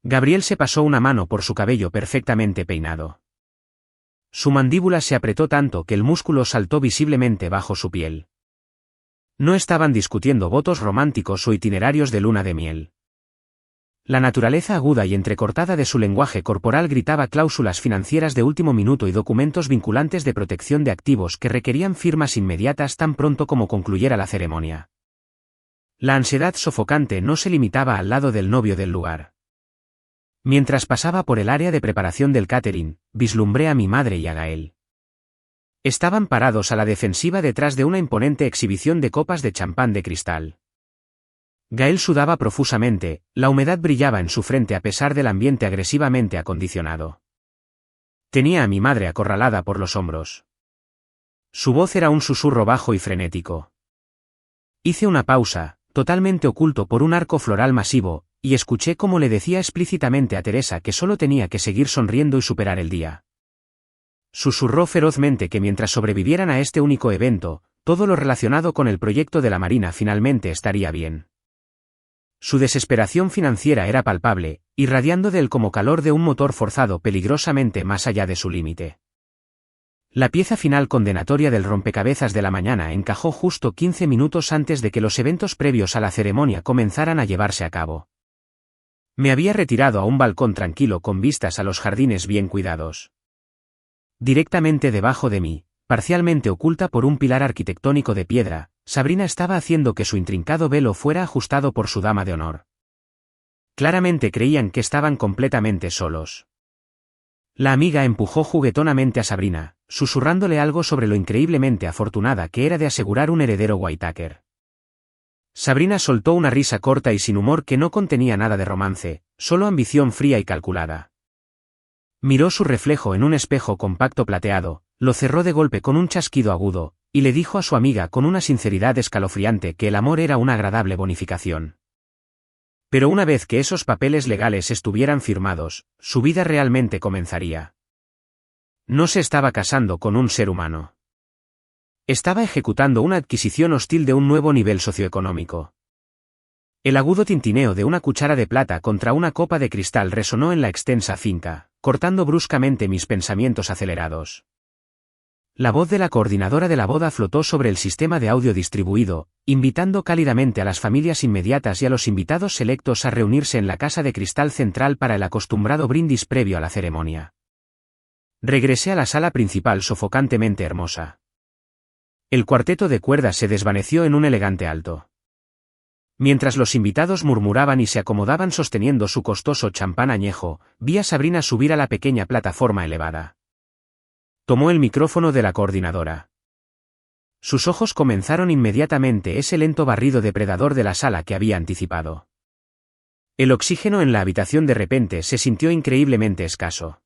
Gabriel se pasó una mano por su cabello perfectamente peinado. Su mandíbula se apretó tanto que el músculo saltó visiblemente bajo su piel. No estaban discutiendo votos románticos o itinerarios de luna de miel. La naturaleza aguda y entrecortada de su lenguaje corporal gritaba cláusulas financieras de último minuto y documentos vinculantes de protección de activos que requerían firmas inmediatas tan pronto como concluyera la ceremonia. La ansiedad sofocante no se limitaba al lado del novio del lugar. Mientras pasaba por el área de preparación del catering, vislumbré a mi madre y a Gael. Estaban parados a la defensiva detrás de una imponente exhibición de copas de champán de cristal. Gael sudaba profusamente, la humedad brillaba en su frente a pesar del ambiente agresivamente acondicionado. Tenía a mi madre acorralada por los hombros. Su voz era un susurro bajo y frenético. Hice una pausa, totalmente oculto por un arco floral masivo, y escuché cómo le decía explícitamente a Teresa que solo tenía que seguir sonriendo y superar el día. Susurró ferozmente que mientras sobrevivieran a este único evento, todo lo relacionado con el proyecto de la Marina finalmente estaría bien. Su desesperación financiera era palpable, irradiando de él como calor de un motor forzado peligrosamente más allá de su límite. La pieza final condenatoria del rompecabezas de la mañana encajó justo 15 minutos antes de que los eventos previos a la ceremonia comenzaran a llevarse a cabo. Me había retirado a un balcón tranquilo con vistas a los jardines bien cuidados. Directamente debajo de mí, parcialmente oculta por un pilar arquitectónico de piedra, Sabrina estaba haciendo que su intrincado velo fuera ajustado por su dama de honor. Claramente creían que estaban completamente solos. La amiga empujó juguetonamente a Sabrina, susurrándole algo sobre lo increíblemente afortunada que era de asegurar un heredero Whittaker. Sabrina soltó una risa corta y sin humor que no contenía nada de romance, solo ambición fría y calculada. Miró su reflejo en un espejo compacto plateado, lo cerró de golpe con un chasquido agudo, y le dijo a su amiga con una sinceridad escalofriante que el amor era una agradable bonificación. Pero una vez que esos papeles legales estuvieran firmados, su vida realmente comenzaría. No se estaba casando con un ser humano. Estaba ejecutando una adquisición hostil de un nuevo nivel socioeconómico. El agudo tintineo de una cuchara de plata contra una copa de cristal resonó en la extensa finca, cortando bruscamente mis pensamientos acelerados. La voz de la coordinadora de la boda flotó sobre el sistema de audio distribuido, invitando cálidamente a las familias inmediatas y a los invitados selectos a reunirse en la casa de cristal central para el acostumbrado brindis previo a la ceremonia. Regresé a la sala principal sofocantemente hermosa. El cuarteto de cuerdas se desvaneció en un elegante alto. Mientras los invitados murmuraban y se acomodaban sosteniendo su costoso champán añejo, vi a Sabrina subir a la pequeña plataforma elevada. Tomó el micrófono de la coordinadora. Sus ojos comenzaron inmediatamente ese lento barrido depredador de la sala que había anticipado. El oxígeno en la habitación de repente se sintió increíblemente escaso.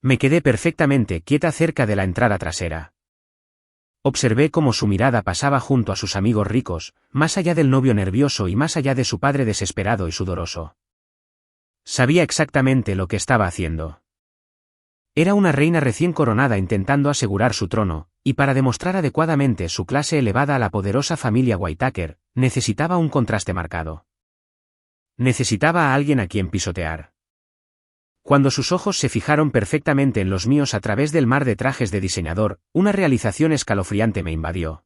Me quedé perfectamente quieta cerca de la entrada trasera. Observé cómo su mirada pasaba junto a sus amigos ricos, más allá del novio nervioso y más allá de su padre desesperado y sudoroso. Sabía exactamente lo que estaba haciendo. Era una reina recién coronada intentando asegurar su trono, y para demostrar adecuadamente su clase elevada a la poderosa familia Whittaker, necesitaba un contraste marcado. Necesitaba a alguien a quien pisotear. Cuando sus ojos se fijaron perfectamente en los míos a través del mar de trajes de diseñador, una realización escalofriante me invadió.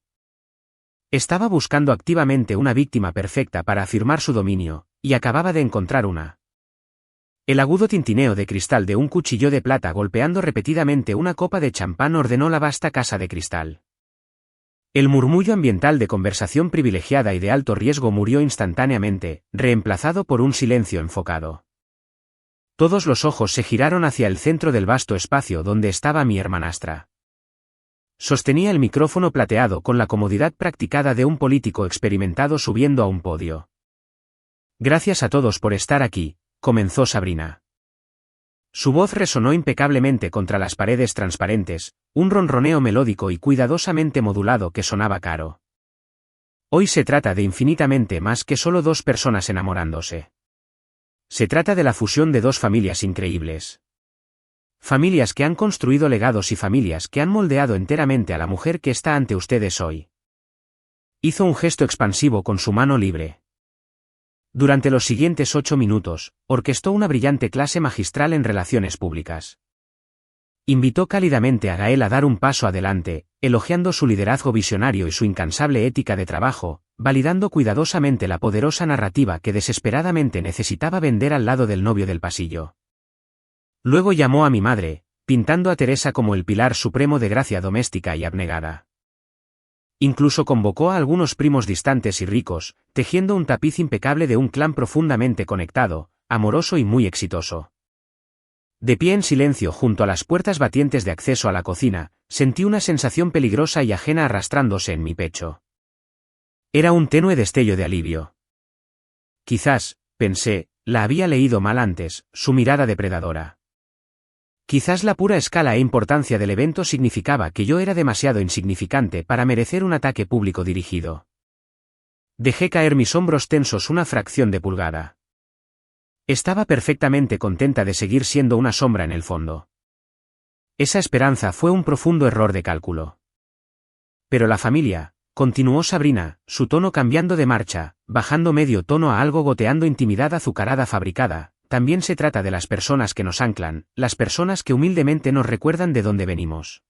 Estaba buscando activamente una víctima perfecta para afirmar su dominio, y acababa de encontrar una. El agudo tintineo de cristal de un cuchillo de plata golpeando repetidamente una copa de champán ordenó la vasta casa de cristal. El murmullo ambiental de conversación privilegiada y de alto riesgo murió instantáneamente, reemplazado por un silencio enfocado. Todos los ojos se giraron hacia el centro del vasto espacio donde estaba mi hermanastra. Sostenía el micrófono plateado con la comodidad practicada de un político experimentado subiendo a un podio. Gracias a todos por estar aquí, comenzó Sabrina. Su voz resonó impecablemente contra las paredes transparentes, un ronroneo melódico y cuidadosamente modulado que sonaba caro. Hoy se trata de infinitamente más que solo dos personas enamorándose. Se trata de la fusión de dos familias increíbles. Familias que han construido legados y familias que han moldeado enteramente a la mujer que está ante ustedes hoy. Hizo un gesto expansivo con su mano libre. Durante los siguientes 8 minutos, orquestó una brillante clase magistral en relaciones públicas. Invitó cálidamente a Gael a dar un paso adelante, elogiando su liderazgo visionario y su incansable ética de trabajo, validando cuidadosamente la poderosa narrativa que desesperadamente necesitaba vender al lado del novio del pasillo. Luego llamó a mi madre, pintando a Teresa como el pilar supremo de gracia doméstica y abnegada. Incluso convocó a algunos primos distantes y ricos, tejiendo un tapiz impecable de un clan profundamente conectado, amoroso y muy exitoso. De pie en silencio junto a las puertas batientes de acceso a la cocina, sentí una sensación peligrosa y ajena arrastrándose en mi pecho. Era un tenue destello de alivio. Quizás, pensé, la había leído mal antes, su mirada depredadora. Quizás la pura escala e importancia del evento significaba que yo era demasiado insignificante para merecer un ataque público dirigido. Dejé caer mis hombros tensos una fracción de pulgada. Estaba perfectamente contenta de seguir siendo una sombra en el fondo. Esa esperanza fue un profundo error de cálculo. Pero la familia, continuó Sabrina, su tono cambiando de marcha, bajando medio tono a algo goteando intimidad azucarada fabricada. También se trata de las personas que nos anclan, las personas que humildemente nos recuerdan de dónde venimos.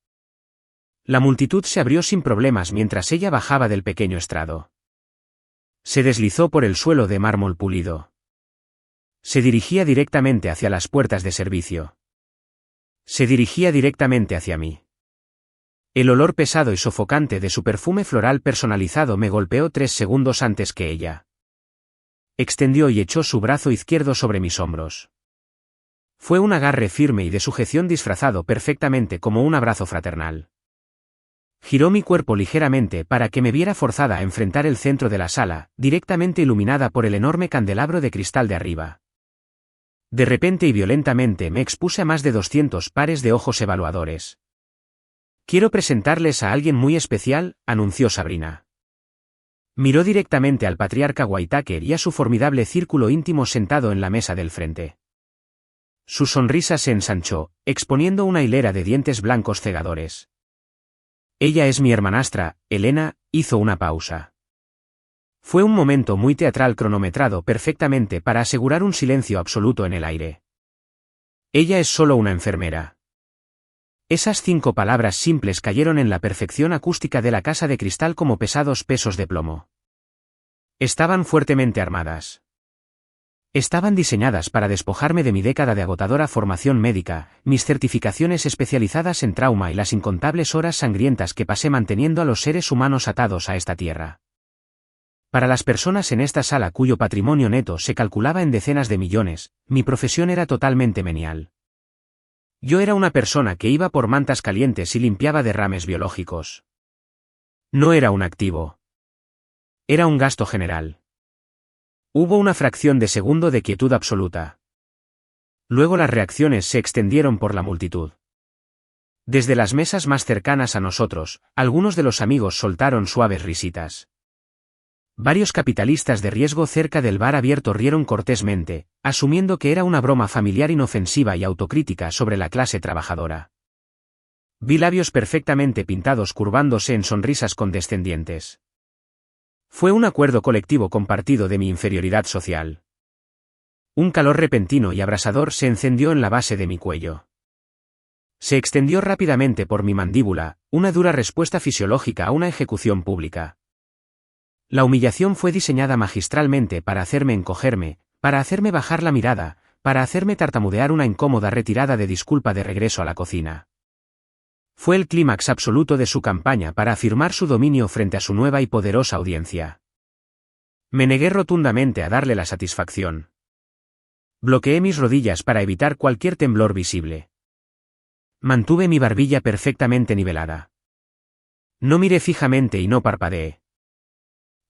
La multitud se abrió sin problemas mientras ella bajaba del pequeño estrado. Se deslizó por el suelo de mármol pulido. Se dirigía directamente hacia las puertas de servicio. Se dirigía directamente hacia mí. El olor pesado y sofocante de su perfume floral personalizado me golpeó 3 segundos antes que ella. Extendió y echó su brazo izquierdo sobre mis hombros. Fue un agarre firme y de sujeción disfrazado perfectamente como un abrazo fraternal. Giró mi cuerpo ligeramente para que me viera forzada a enfrentar el centro de la sala, directamente iluminada por el enorme candelabro de cristal de arriba. De repente y violentamente me expuse a más de 200 pares de ojos evaluadores. «Quiero presentarles a alguien muy especial», anunció Sabrina. Miró directamente al patriarca Whitaker y a su formidable círculo íntimo sentado en la mesa del frente. Su sonrisa se ensanchó, exponiendo una hilera de dientes blancos cegadores. «Ella es mi hermanastra, Elena», hizo una pausa. Fue un momento muy teatral cronometrado perfectamente para asegurar un silencio absoluto en el aire. «Ella es solo una enfermera». Esas 5 palabras simples cayeron en la perfección acústica de la casa de cristal como pesados pesos de plomo. Estaban fuertemente armadas. Estaban diseñadas para despojarme de mi década de agotadora formación médica, mis certificaciones especializadas en trauma y las incontables horas sangrientas que pasé manteniendo a los seres humanos atados a esta tierra. Para las personas en esta sala cuyo patrimonio neto se calculaba en decenas de millones, mi profesión era totalmente menial. Yo era una persona que iba por mantas calientes y limpiaba derrames biológicos. No era un activo. Era un gasto general. Hubo una fracción de segundo de quietud absoluta. Luego las reacciones se extendieron por la multitud. Desde las mesas más cercanas a nosotros, algunos de los amigos soltaron suaves risitas. Varios capitalistas de riesgo cerca del bar abierto rieron cortésmente, asumiendo que era una broma familiar inofensiva y autocrítica sobre la clase trabajadora. Vi labios perfectamente pintados curvándose en sonrisas condescendientes. Fue un acuerdo colectivo compartido de mi inferioridad social. Un calor repentino y abrasador se encendió en la base de mi cuello. Se extendió rápidamente por mi mandíbula, una dura respuesta fisiológica a una ejecución pública. La humillación fue diseñada magistralmente para hacerme encogerme, para hacerme bajar la mirada, para hacerme tartamudear una incómoda retirada de disculpa de regreso a la cocina. Fue el clímax absoluto de su campaña para afirmar su dominio frente a su nueva y poderosa audiencia. Me negué rotundamente a darle la satisfacción. Bloqueé mis rodillas para evitar cualquier temblor visible. Mantuve mi barbilla perfectamente nivelada. No miré fijamente y no parpadeé.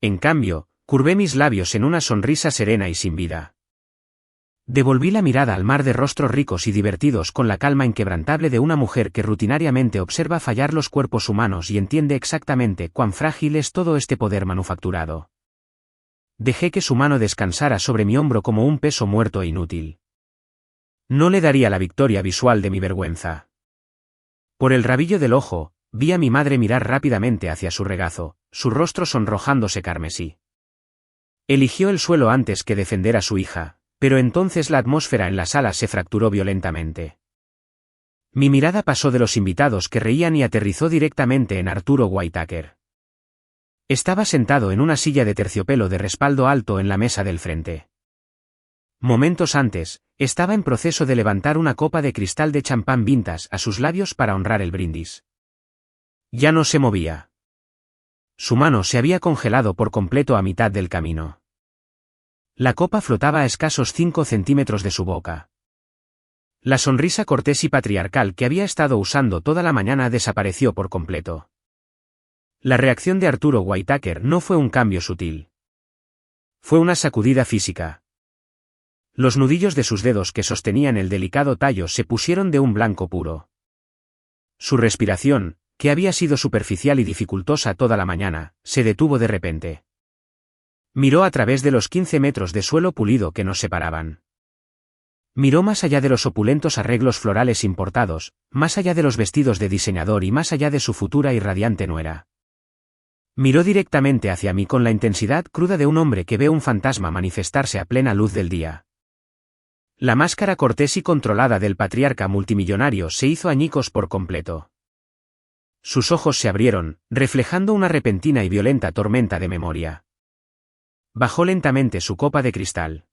En cambio, curvé mis labios en una sonrisa serena y sin vida. Devolví la mirada al mar de rostros ricos y divertidos con la calma inquebrantable de una mujer que rutinariamente observa fallar los cuerpos humanos y entiende exactamente cuán frágil es todo este poder manufacturado. Dejé que su mano descansara sobre mi hombro como un peso muerto e inútil. No le daría la victoria visual de mi vergüenza. Por el rabillo del ojo, vi a mi madre mirar rápidamente hacia su regazo, su rostro sonrojándose carmesí. Eligió el suelo antes que defender a su hija, pero entonces la atmósfera en la sala se fracturó violentamente. Mi mirada pasó de los invitados que reían y aterrizó directamente en Arturo Whitaker. Estaba sentado en una silla de terciopelo de respaldo alto en la mesa del frente. Momentos antes, estaba en proceso de levantar una copa de cristal de champán vintage a sus labios para honrar el brindis. Ya no se movía. Su mano se había congelado por completo a mitad del camino. La copa flotaba a escasos 5 centímetros de su boca. La sonrisa cortés y patriarcal que había estado usando toda la mañana desapareció por completo. La reacción de Arturo Whitaker no fue un cambio sutil. Fue una sacudida física. Los nudillos de sus dedos que sostenían el delicado tallo se pusieron de un blanco puro. Su respiración, que había sido superficial y dificultosa toda la mañana, se detuvo de repente. Miró a través de los 15 metros de suelo pulido que nos separaban. Miró más allá de los opulentos arreglos florales importados, más allá de los vestidos de diseñador y más allá de su futura y radiante nuera. Miró directamente hacia mí con la intensidad cruda de un hombre que ve un fantasma manifestarse a plena luz del día. La máscara cortés y controlada del patriarca multimillonario se hizo añicos por completo. Sus ojos se abrieron, reflejando una repentina y violenta tormenta de memoria. Bajó lentamente su copa de cristal.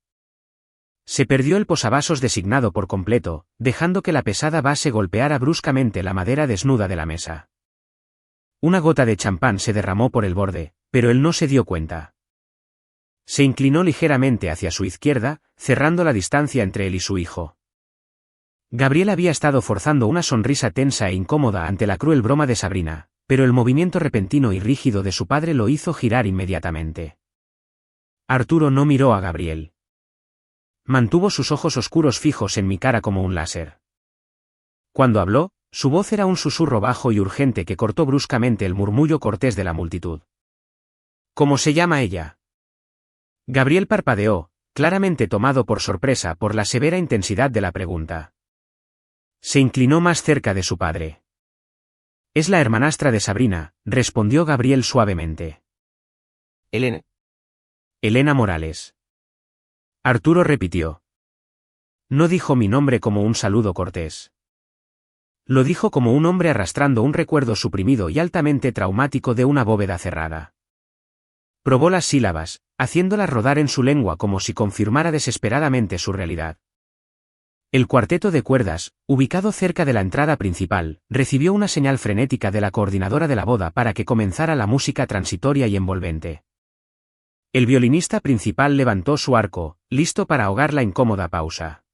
Se perdió el posavasos designado por completo, dejando que la pesada base golpeara bruscamente la madera desnuda de la mesa. Una gota de champán se derramó por el borde, pero él no se dio cuenta. Se inclinó ligeramente hacia su izquierda, cerrando la distancia entre él y su hijo. Gabriel había estado forzando una sonrisa tensa e incómoda ante la cruel broma de Sabrina, pero el movimiento repentino y rígido de su padre lo hizo girar inmediatamente. Arturo no miró a Gabriel. Mantuvo sus ojos oscuros fijos en mi cara como un láser. Cuando habló, su voz era un susurro bajo y urgente que cortó bruscamente el murmullo cortés de la multitud. ¿Cómo se llama ella? Gabriel parpadeó, claramente tomado por sorpresa por la severa intensidad de la pregunta. Se inclinó más cerca de su padre. Es la hermanastra de Sabrina, respondió Gabriel suavemente. Elena. Elena Morales. Arturo repitió. No dijo mi nombre como un saludo cortés. Lo dijo como un hombre arrastrando un recuerdo suprimido y altamente traumático de una bóveda cerrada. Probó las sílabas, haciéndolas rodar en su lengua como si confirmara desesperadamente su realidad. El cuarteto de cuerdas, ubicado cerca de la entrada principal, recibió una señal frenética de la coordinadora de la boda para que comenzara la música transitoria y envolvente. El violinista principal levantó su arco, listo para ahogar la incómoda pausa.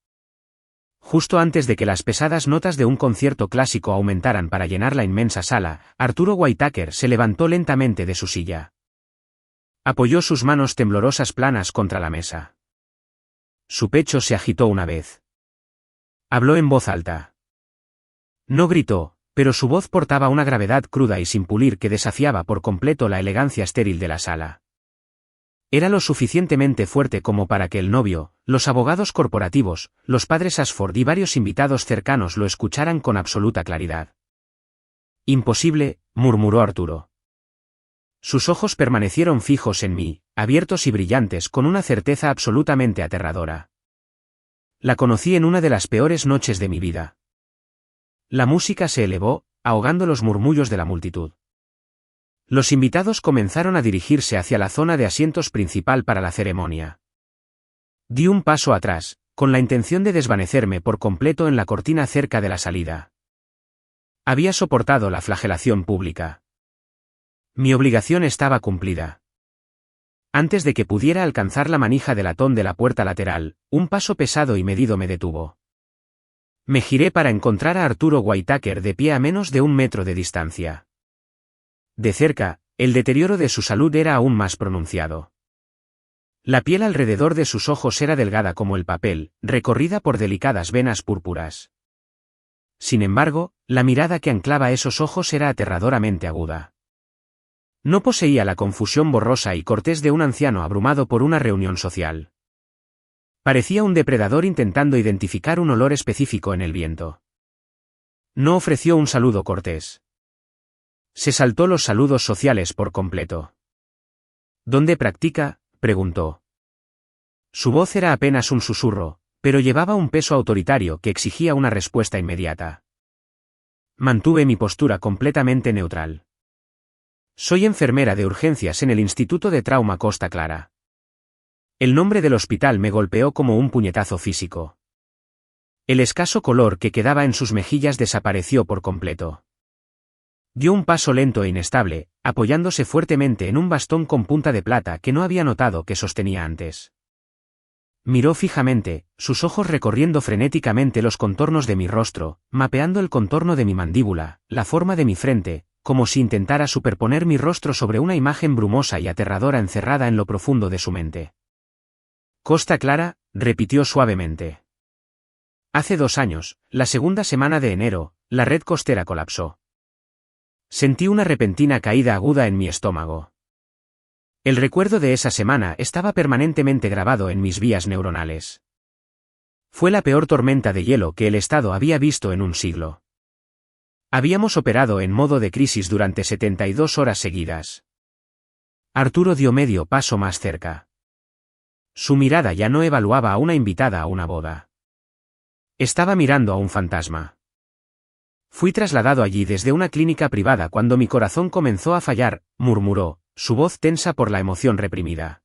Justo antes de que las pesadas notas de un concierto clásico aumentaran para llenar la inmensa sala, Arturo Whitaker se levantó lentamente de su silla. Apoyó sus manos temblorosas planas contra la mesa. Su pecho se agitó una vez. Habló en voz alta. No gritó, pero su voz portaba una gravedad cruda y sin pulir que desafiaba por completo la elegancia estéril de la sala. Era lo suficientemente fuerte como para que el novio, los abogados corporativos, los padres Ashford y varios invitados cercanos lo escucharan con absoluta claridad. Imposible, murmuró Arturo. Sus ojos permanecieron fijos en mí, abiertos y brillantes con una certeza absolutamente aterradora. La conocí en una de las peores noches de mi vida. La música se elevó, ahogando los murmullos de la multitud. Los invitados comenzaron a dirigirse hacia la zona de asientos principal para la ceremonia. Di un paso atrás, con la intención de desvanecerme por completo en la cortina cerca de la salida. Había soportado la flagelación pública. Mi obligación estaba cumplida. Antes de que pudiera alcanzar la manija de latón de la puerta lateral, un paso pesado y medido me detuvo. Me giré para encontrar a Arturo Whitaker de pie a menos de 1 metro de distancia. De cerca, el deterioro de su salud era aún más pronunciado. La piel alrededor de sus ojos era delgada como el papel, recorrida por delicadas venas púrpuras. Sin embargo, la mirada que anclaba esos ojos era aterradoramente aguda. No poseía la confusión borrosa y cortés de un anciano abrumado por una reunión social. Parecía un depredador intentando identificar un olor específico en el viento. No ofreció un saludo cortés. Se saltó los saludos sociales por completo. ¿Dónde practica?, preguntó. Su voz era apenas un susurro, pero llevaba un peso autoritario que exigía una respuesta inmediata. Mantuve mi postura completamente neutral. Soy enfermera de urgencias en el Instituto de Trauma Costa Clara. El nombre del hospital me golpeó como un puñetazo físico. El escaso color que quedaba en sus mejillas desapareció por completo. Dio un paso lento e inestable, apoyándose fuertemente en un bastón con punta de plata que no había notado que sostenía antes. Miró fijamente, sus ojos recorriendo frenéticamente los contornos de mi rostro, mapeando el contorno de mi mandíbula, la forma de mi frente, como si intentara superponer mi rostro sobre una imagen brumosa y aterradora encerrada en lo profundo de su mente. Costa Clara, repitió suavemente. Hace 2 años, la segunda semana de enero, la red costera colapsó. Sentí una repentina caída aguda en mi estómago. El recuerdo de esa semana estaba permanentemente grabado en mis vías neuronales. Fue la peor tormenta de hielo que el Estado había visto en un siglo. Habíamos operado en modo de crisis durante 72 horas seguidas. Arturo dio medio paso más cerca. Su mirada ya no evaluaba a una invitada a una boda. Estaba mirando a un fantasma. Fui trasladado allí desde una clínica privada cuando mi corazón comenzó a fallar, murmuró, su voz tensa por la emoción reprimida.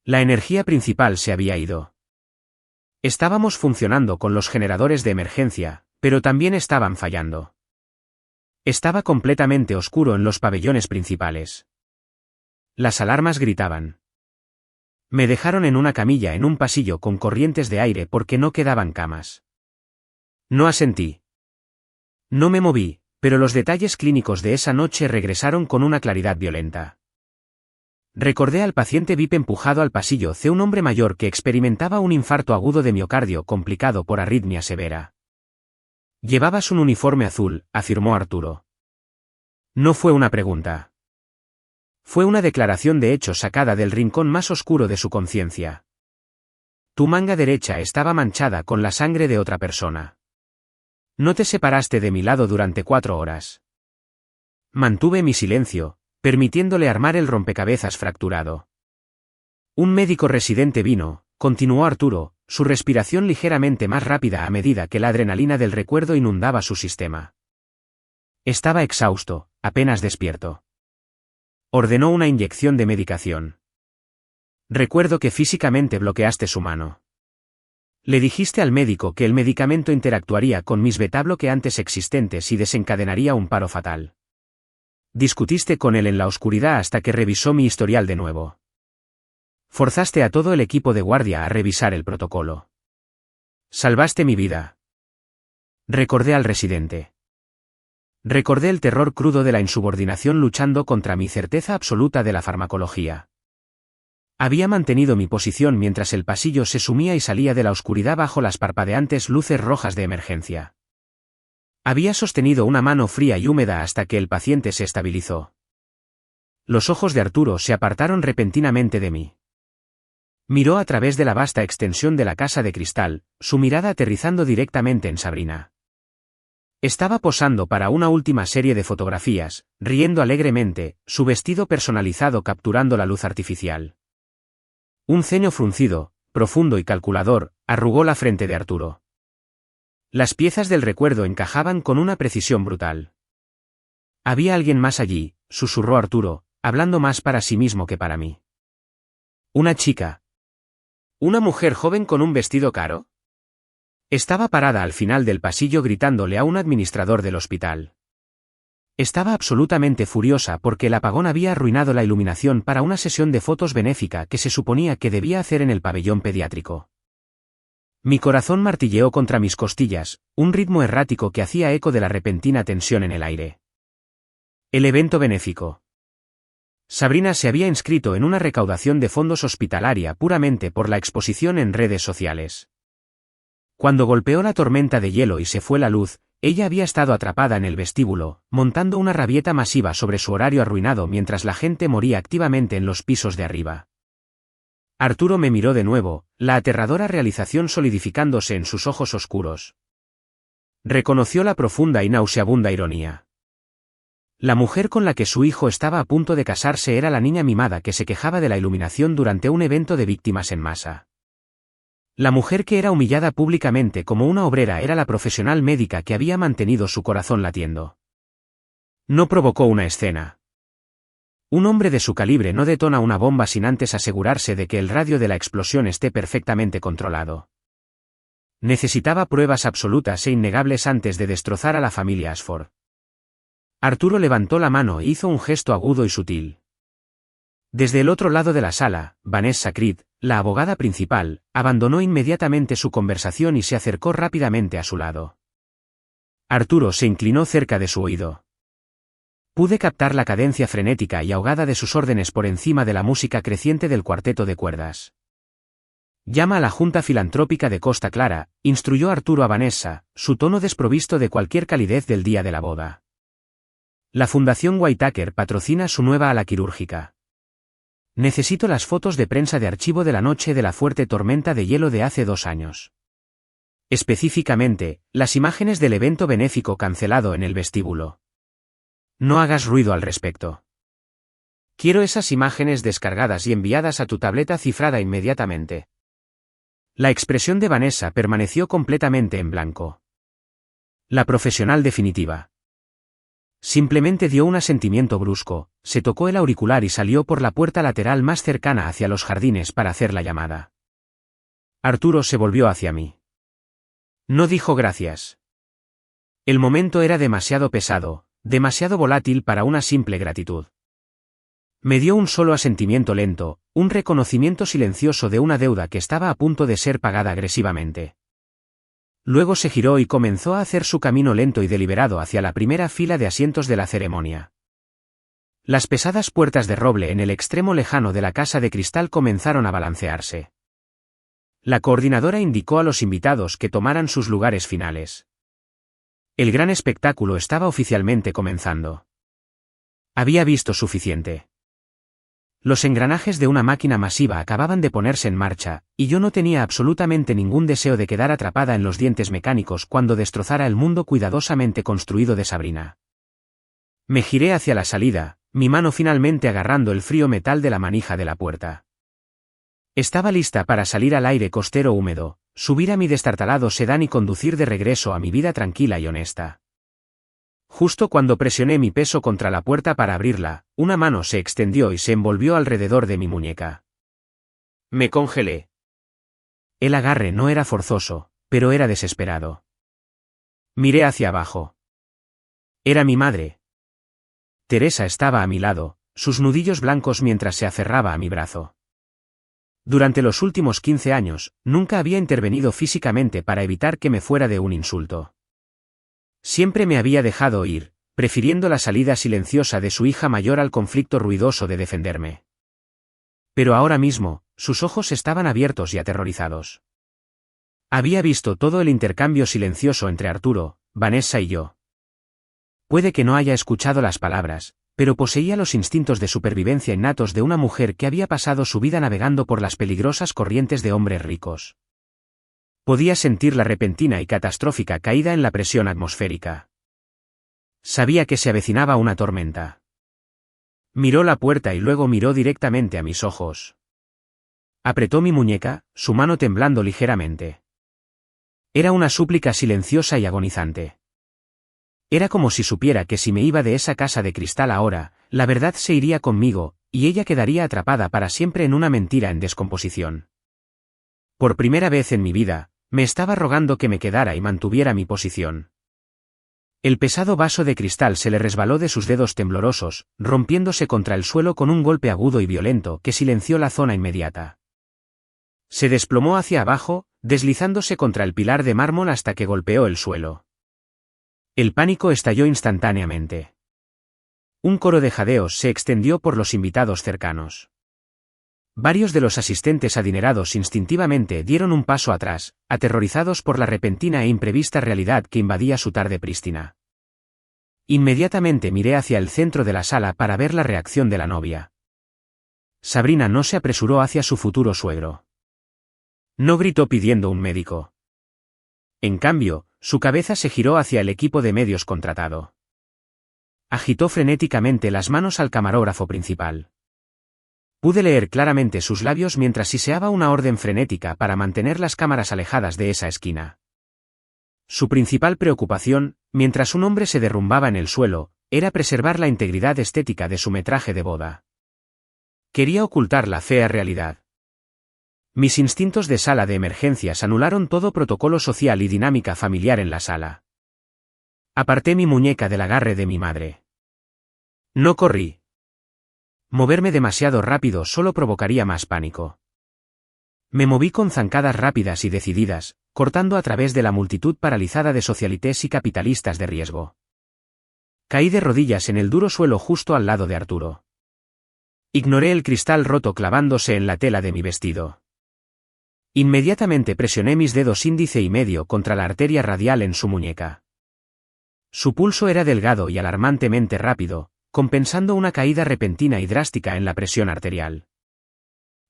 La energía principal se había ido. Estábamos funcionando con los generadores de emergencia, pero también estaban fallando. Estaba completamente oscuro en los pabellones principales. Las alarmas gritaban. Me dejaron en una camilla en un pasillo con corrientes de aire porque no quedaban camas. No asentí. No me moví, pero los detalles clínicos de esa noche regresaron con una claridad violenta. Recordé al paciente VIP empujado al pasillo C, un hombre mayor que experimentaba un infarto agudo de miocardio complicado por arritmia severa. Llevabas un uniforme azul, afirmó Arturo. No fue una pregunta. Fue una declaración de hecho sacada del rincón más oscuro de su conciencia. Tu manga derecha estaba manchada con la sangre de otra persona. No te separaste de mi lado durante 4 horas. Mantuve mi silencio, permitiéndole armar el rompecabezas fracturado. Un médico residente vino, continuó Arturo, su respiración ligeramente más rápida a medida que la adrenalina del recuerdo inundaba su sistema. Estaba exhausto, apenas despierto. Ordenó una inyección de medicación. Recuerdo que físicamente bloqueaste su mano. Le dijiste al médico que el medicamento interactuaría con mis beta-bloqueantes existentes y desencadenaría un paro fatal. Discutiste con él en la oscuridad hasta que revisó mi historial de nuevo. Forzaste a todo el equipo de guardia a revisar el protocolo. Salvaste mi vida. Recordé al residente. Recordé el terror crudo de la insubordinación luchando contra mi certeza absoluta de la farmacología. Había mantenido mi posición mientras el pasillo se sumía y salía de la oscuridad bajo las parpadeantes luces rojas de emergencia. Había sostenido una mano fría y húmeda hasta que el paciente se estabilizó. Los ojos de Arturo se apartaron repentinamente de mí. Miró a través de la vasta extensión de la casa de cristal, su mirada aterrizando directamente en Sabrina. Estaba posando para una última serie de fotografías, riendo alegremente, su vestido personalizado capturando la luz artificial. Un ceño fruncido, profundo y calculador, arrugó la frente de Arturo. Las piezas del recuerdo encajaban con una precisión brutal. Había alguien más allí, susurró Arturo, hablando más para sí mismo que para mí. Una chica. ¿Una mujer joven con un vestido caro? Estaba parada al final del pasillo gritándole a un administrador del hospital. Estaba absolutamente furiosa porque el apagón había arruinado la iluminación para una sesión de fotos benéfica que se suponía que debía hacer en el pabellón pediátrico. Mi corazón martilleó contra mis costillas, un ritmo errático que hacía eco de la repentina tensión en el aire. El evento benéfico. Sabrina se había inscrito en una recaudación de fondos hospitalaria puramente por la exposición en redes sociales. Cuando golpeó la tormenta de hielo y se fue la luz, ella había estado atrapada en el vestíbulo, montando una rabieta masiva sobre su horario arruinado mientras la gente moría activamente en los pisos de arriba. Arturo me miró de nuevo, la aterradora realización solidificándose en sus ojos oscuros. Reconoció la profunda y nauseabunda ironía. La mujer con la que su hijo estaba a punto de casarse era la niña mimada que se quejaba de la iluminación durante un evento de víctimas en masa. La mujer que era humillada públicamente como una obrera era la profesional médica que había mantenido su corazón latiendo. No provocó una escena. Un hombre de su calibre no detona una bomba sin antes asegurarse de que el radio de la explosión esté perfectamente controlado. Necesitaba pruebas absolutas e innegables antes de destrozar a la familia Ashford. Arturo levantó la mano e hizo un gesto agudo y sutil. Desde el otro lado de la sala, Vanessa Creed, la abogada principal, abandonó inmediatamente su conversación y se acercó rápidamente a su lado. Arturo se inclinó cerca de su oído. Pude captar la cadencia frenética y ahogada de sus órdenes por encima de la música creciente del cuarteto de cuerdas. Llama a la Junta Filantrópica de Costa Clara, instruyó Arturo a Vanessa, su tono desprovisto de cualquier calidez del día de la boda. La Fundación Whitaker patrocina su nueva ala quirúrgica. Necesito las fotos de prensa de archivo de la noche de la fuerte tormenta de hielo de hace 2 años. Específicamente, las imágenes del evento benéfico cancelado en el vestíbulo. No hagas ruido al respecto. Quiero esas imágenes descargadas y enviadas a tu tableta cifrada inmediatamente. La expresión de Vanessa permaneció completamente en blanco. La profesional definitiva. Simplemente dio un asentimiento brusco, se tocó el auricular y salió por la puerta lateral más cercana hacia los jardines para hacer la llamada. Arturo se volvió hacia mí. No dijo gracias. El momento era demasiado pesado, demasiado volátil para una simple gratitud. Me dio un solo asentimiento lento, un reconocimiento silencioso de una deuda que estaba a punto de ser pagada agresivamente. Luego se giró y comenzó a hacer su camino lento y deliberado hacia la primera fila de asientos de la ceremonia. Las pesadas puertas de roble en el extremo lejano de la casa de cristal comenzaron a balancearse. La coordinadora indicó a los invitados que tomaran sus lugares finales. El gran espectáculo estaba oficialmente comenzando. Había visto suficiente. Los engranajes de una máquina masiva acababan de ponerse en marcha, y yo no tenía absolutamente ningún deseo de quedar atrapada en los dientes mecánicos cuando destrozara el mundo cuidadosamente construido de Sabrina. Me giré hacia la salida, mi mano finalmente agarrando el frío metal de la manija de la puerta. Estaba lista para salir al aire costero húmedo, subir a mi destartalado sedán y conducir de regreso a mi vida tranquila y honesta. Justo cuando presioné mi peso contra la puerta para abrirla, una mano se extendió y se envolvió alrededor de mi muñeca. Me congelé. El agarre no era forzoso, pero era desesperado. Miré hacia abajo. Era mi madre. Teresa estaba a mi lado, sus nudillos blancos mientras se aferraba a mi brazo. Durante los últimos 15 años, nunca había intervenido físicamente para evitar que me fuera de un insulto. Siempre me había dejado ir, prefiriendo la salida silenciosa de su hija mayor al conflicto ruidoso de defenderme. Pero ahora mismo, sus ojos estaban abiertos y aterrorizados. Había visto todo el intercambio silencioso entre Arturo, Vanessa y yo. Puede que no haya escuchado las palabras, pero poseía los instintos de supervivencia innatos de una mujer que había pasado su vida navegando por las peligrosas corrientes de hombres ricos. Podía sentir la repentina y catastrófica caída en la presión atmosférica. Sabía que se avecinaba una tormenta. Miró la puerta y luego miró directamente a mis ojos. Apretó mi muñeca, su mano temblando ligeramente. Era una súplica silenciosa y agonizante. Era como si supiera que si me iba de esa casa de cristal ahora, la verdad se iría conmigo, y ella quedaría atrapada para siempre en una mentira en descomposición. Por primera vez en mi vida, me estaba rogando que me quedara y mantuviera mi posición. El pesado vaso de cristal se le resbaló de sus dedos temblorosos, rompiéndose contra el suelo con un golpe agudo y violento que silenció la zona inmediata. Se desplomó hacia abajo, deslizándose contra el pilar de mármol hasta que golpeó el suelo. El pánico estalló instantáneamente. Un coro de jadeos se extendió por los invitados cercanos. Varios de los asistentes adinerados instintivamente dieron un paso atrás, aterrorizados por la repentina e imprevista realidad que invadía su tarde prístina. Inmediatamente miré hacia el centro de la sala para ver la reacción de la novia. Sabrina no se apresuró hacia su futuro suegro. No gritó pidiendo un médico. En cambio, su cabeza se giró hacia el equipo de medios contratado. Agitó frenéticamente las manos al camarógrafo principal. Pude leer claramente sus labios mientras siseaba una orden frenética para mantener las cámaras alejadas de esa esquina. Su principal preocupación, mientras un hombre se derrumbaba en el suelo, era preservar la integridad estética de su metraje de boda. Quería ocultar la fea realidad. Mis instintos de sala de emergencias anularon todo protocolo social y dinámica familiar en la sala. Aparté mi muñeca del agarre de mi madre. No corrí. Moverme demasiado rápido solo provocaría más pánico. Me moví con zancadas rápidas y decididas, cortando a través de la multitud paralizada de socialites y capitalistas de riesgo. Caí de rodillas en el duro suelo justo al lado de Arturo. Ignoré el cristal roto clavándose en la tela de mi vestido. Inmediatamente presioné mis dedos índice y medio contra la arteria radial en su muñeca. Su pulso era delgado y alarmantemente rápido, compensando una caída repentina y drástica en la presión arterial.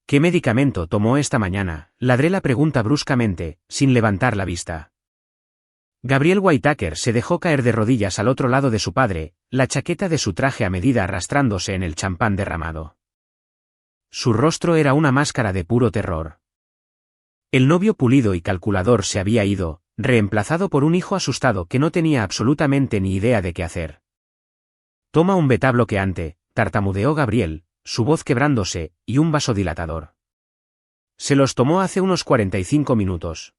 ¿Qué medicamento tomó esta mañana?, ladré la pregunta bruscamente, sin levantar la vista. Gabriel Whittaker se dejó caer de rodillas al otro lado de su padre, la chaqueta de su traje a medida arrastrándose en el champán derramado. Su rostro era una máscara de puro terror. El novio pulido y calculador se había ido, reemplazado por un hijo asustado que no tenía absolutamente ni idea de qué hacer. Toma un beta bloqueante, tartamudeó Gabriel, su voz quebrándose, y un vasodilatador. Se los tomó hace unos 45 minutos.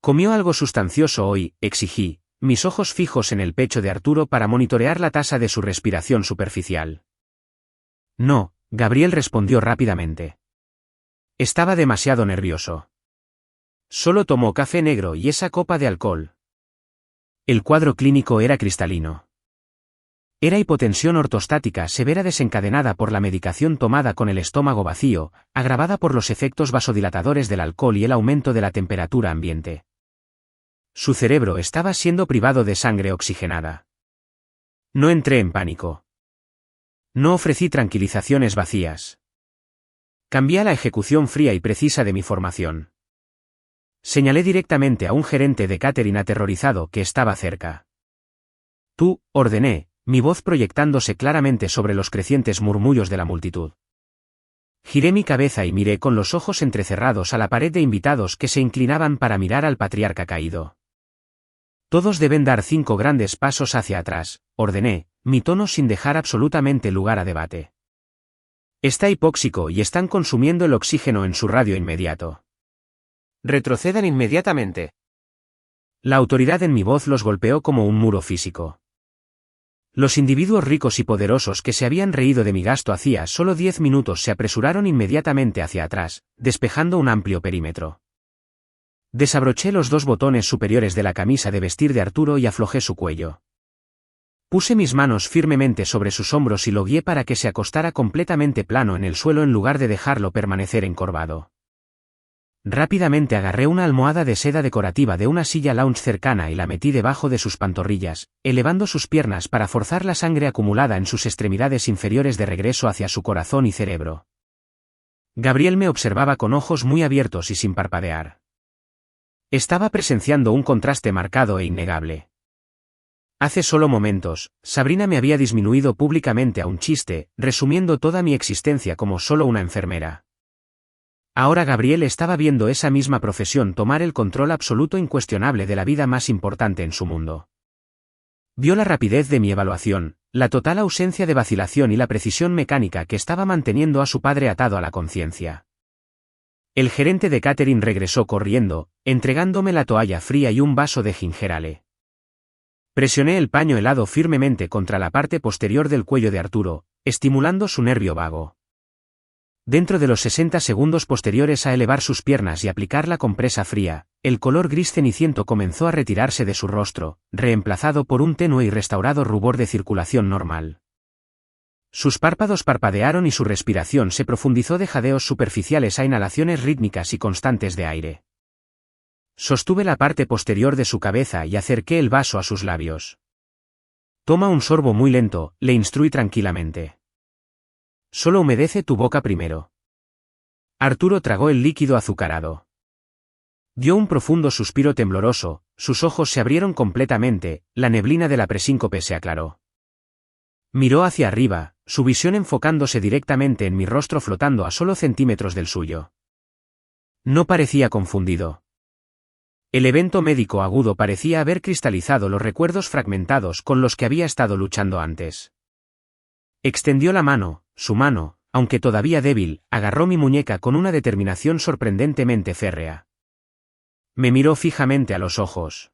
¿Comió algo sustancioso hoy?, exigí, mis ojos fijos en el pecho de Arturo para monitorear la tasa de su respiración superficial. No, Gabriel respondió rápidamente. Estaba demasiado nervioso. Solo tomó café negro y esa copa de alcohol. El cuadro clínico era cristalino. Era hipotensión ortostática severa desencadenada por la medicación tomada con el estómago vacío, agravada por los efectos vasodilatadores del alcohol y el aumento de la temperatura ambiente. Su cerebro estaba siendo privado de sangre oxigenada. No entré en pánico. No ofrecí tranquilizaciones vacías. Cambié a la ejecución fría y precisa de mi formación. Señalé directamente a un gerente de catering aterrorizado que estaba cerca. Tú, ordené, mi voz proyectándose claramente sobre los crecientes murmullos de la multitud. Giré mi cabeza y miré con los ojos entrecerrados a la pared de invitados que se inclinaban para mirar al patriarca caído. Todos deben dar 5 grandes pasos hacia atrás, ordené, mi tono sin dejar absolutamente lugar a debate. Está hipóxico y están consumiendo el oxígeno en su radio inmediato. Retrocedan inmediatamente. La autoridad en mi voz los golpeó como un muro físico. Los individuos ricos y poderosos que se habían reído de mi gasto hacía solo 10 minutos se apresuraron inmediatamente hacia atrás, despejando un amplio perímetro. Desabroché los 2 botones superiores de la camisa de vestir de Arturo y aflojé su cuello. Puse mis manos firmemente sobre sus hombros y lo guié para que se acostara completamente plano en el suelo en lugar de dejarlo permanecer encorvado. Rápidamente agarré una almohada de seda decorativa de una silla lounge cercana y la metí debajo de sus pantorrillas, elevando sus piernas para forzar la sangre acumulada en sus extremidades inferiores de regreso hacia su corazón y cerebro. Gabriel me observaba con ojos muy abiertos y sin parpadear. Estaba presenciando un contraste marcado e innegable. Hace solo momentos, Sabrina me había disminuido públicamente a un chiste, resumiendo toda mi existencia como solo una enfermera. Ahora Gabriel estaba viendo esa misma profesión tomar el control absoluto incuestionable de la vida más importante en su mundo. Vio la rapidez de mi evaluación, la total ausencia de vacilación y la precisión mecánica que estaba manteniendo a su padre atado a la conciencia. El gerente de catering regresó corriendo, entregándome la toalla fría y un vaso de ginger ale. Presioné el paño helado firmemente contra la parte posterior del cuello de Arturo, estimulando su nervio vago. Dentro de los 60 segundos posteriores a elevar sus piernas y aplicar la compresa fría, el color gris ceniciento comenzó a retirarse de su rostro, reemplazado por un tenue y restaurado rubor de circulación normal. Sus párpados parpadearon y su respiración se profundizó de jadeos superficiales a inhalaciones rítmicas y constantes de aire. Sostuve la parte posterior de su cabeza y acerqué el vaso a sus labios. Toma un sorbo muy lento, le instruí tranquilamente. Solo humedece tu boca primero. Arturo tragó el líquido azucarado. Dio un profundo suspiro tembloroso, sus ojos se abrieron completamente, la neblina de la presíncope se aclaró. Miró hacia arriba, su visión enfocándose directamente en mi rostro flotando a solo centímetros del suyo. No parecía confundido. El evento médico agudo parecía haber cristalizado los recuerdos fragmentados con los que había estado luchando antes. Extendió la mano, su mano, aunque todavía débil, agarró mi muñeca con una determinación sorprendentemente férrea. Me miró fijamente a los ojos.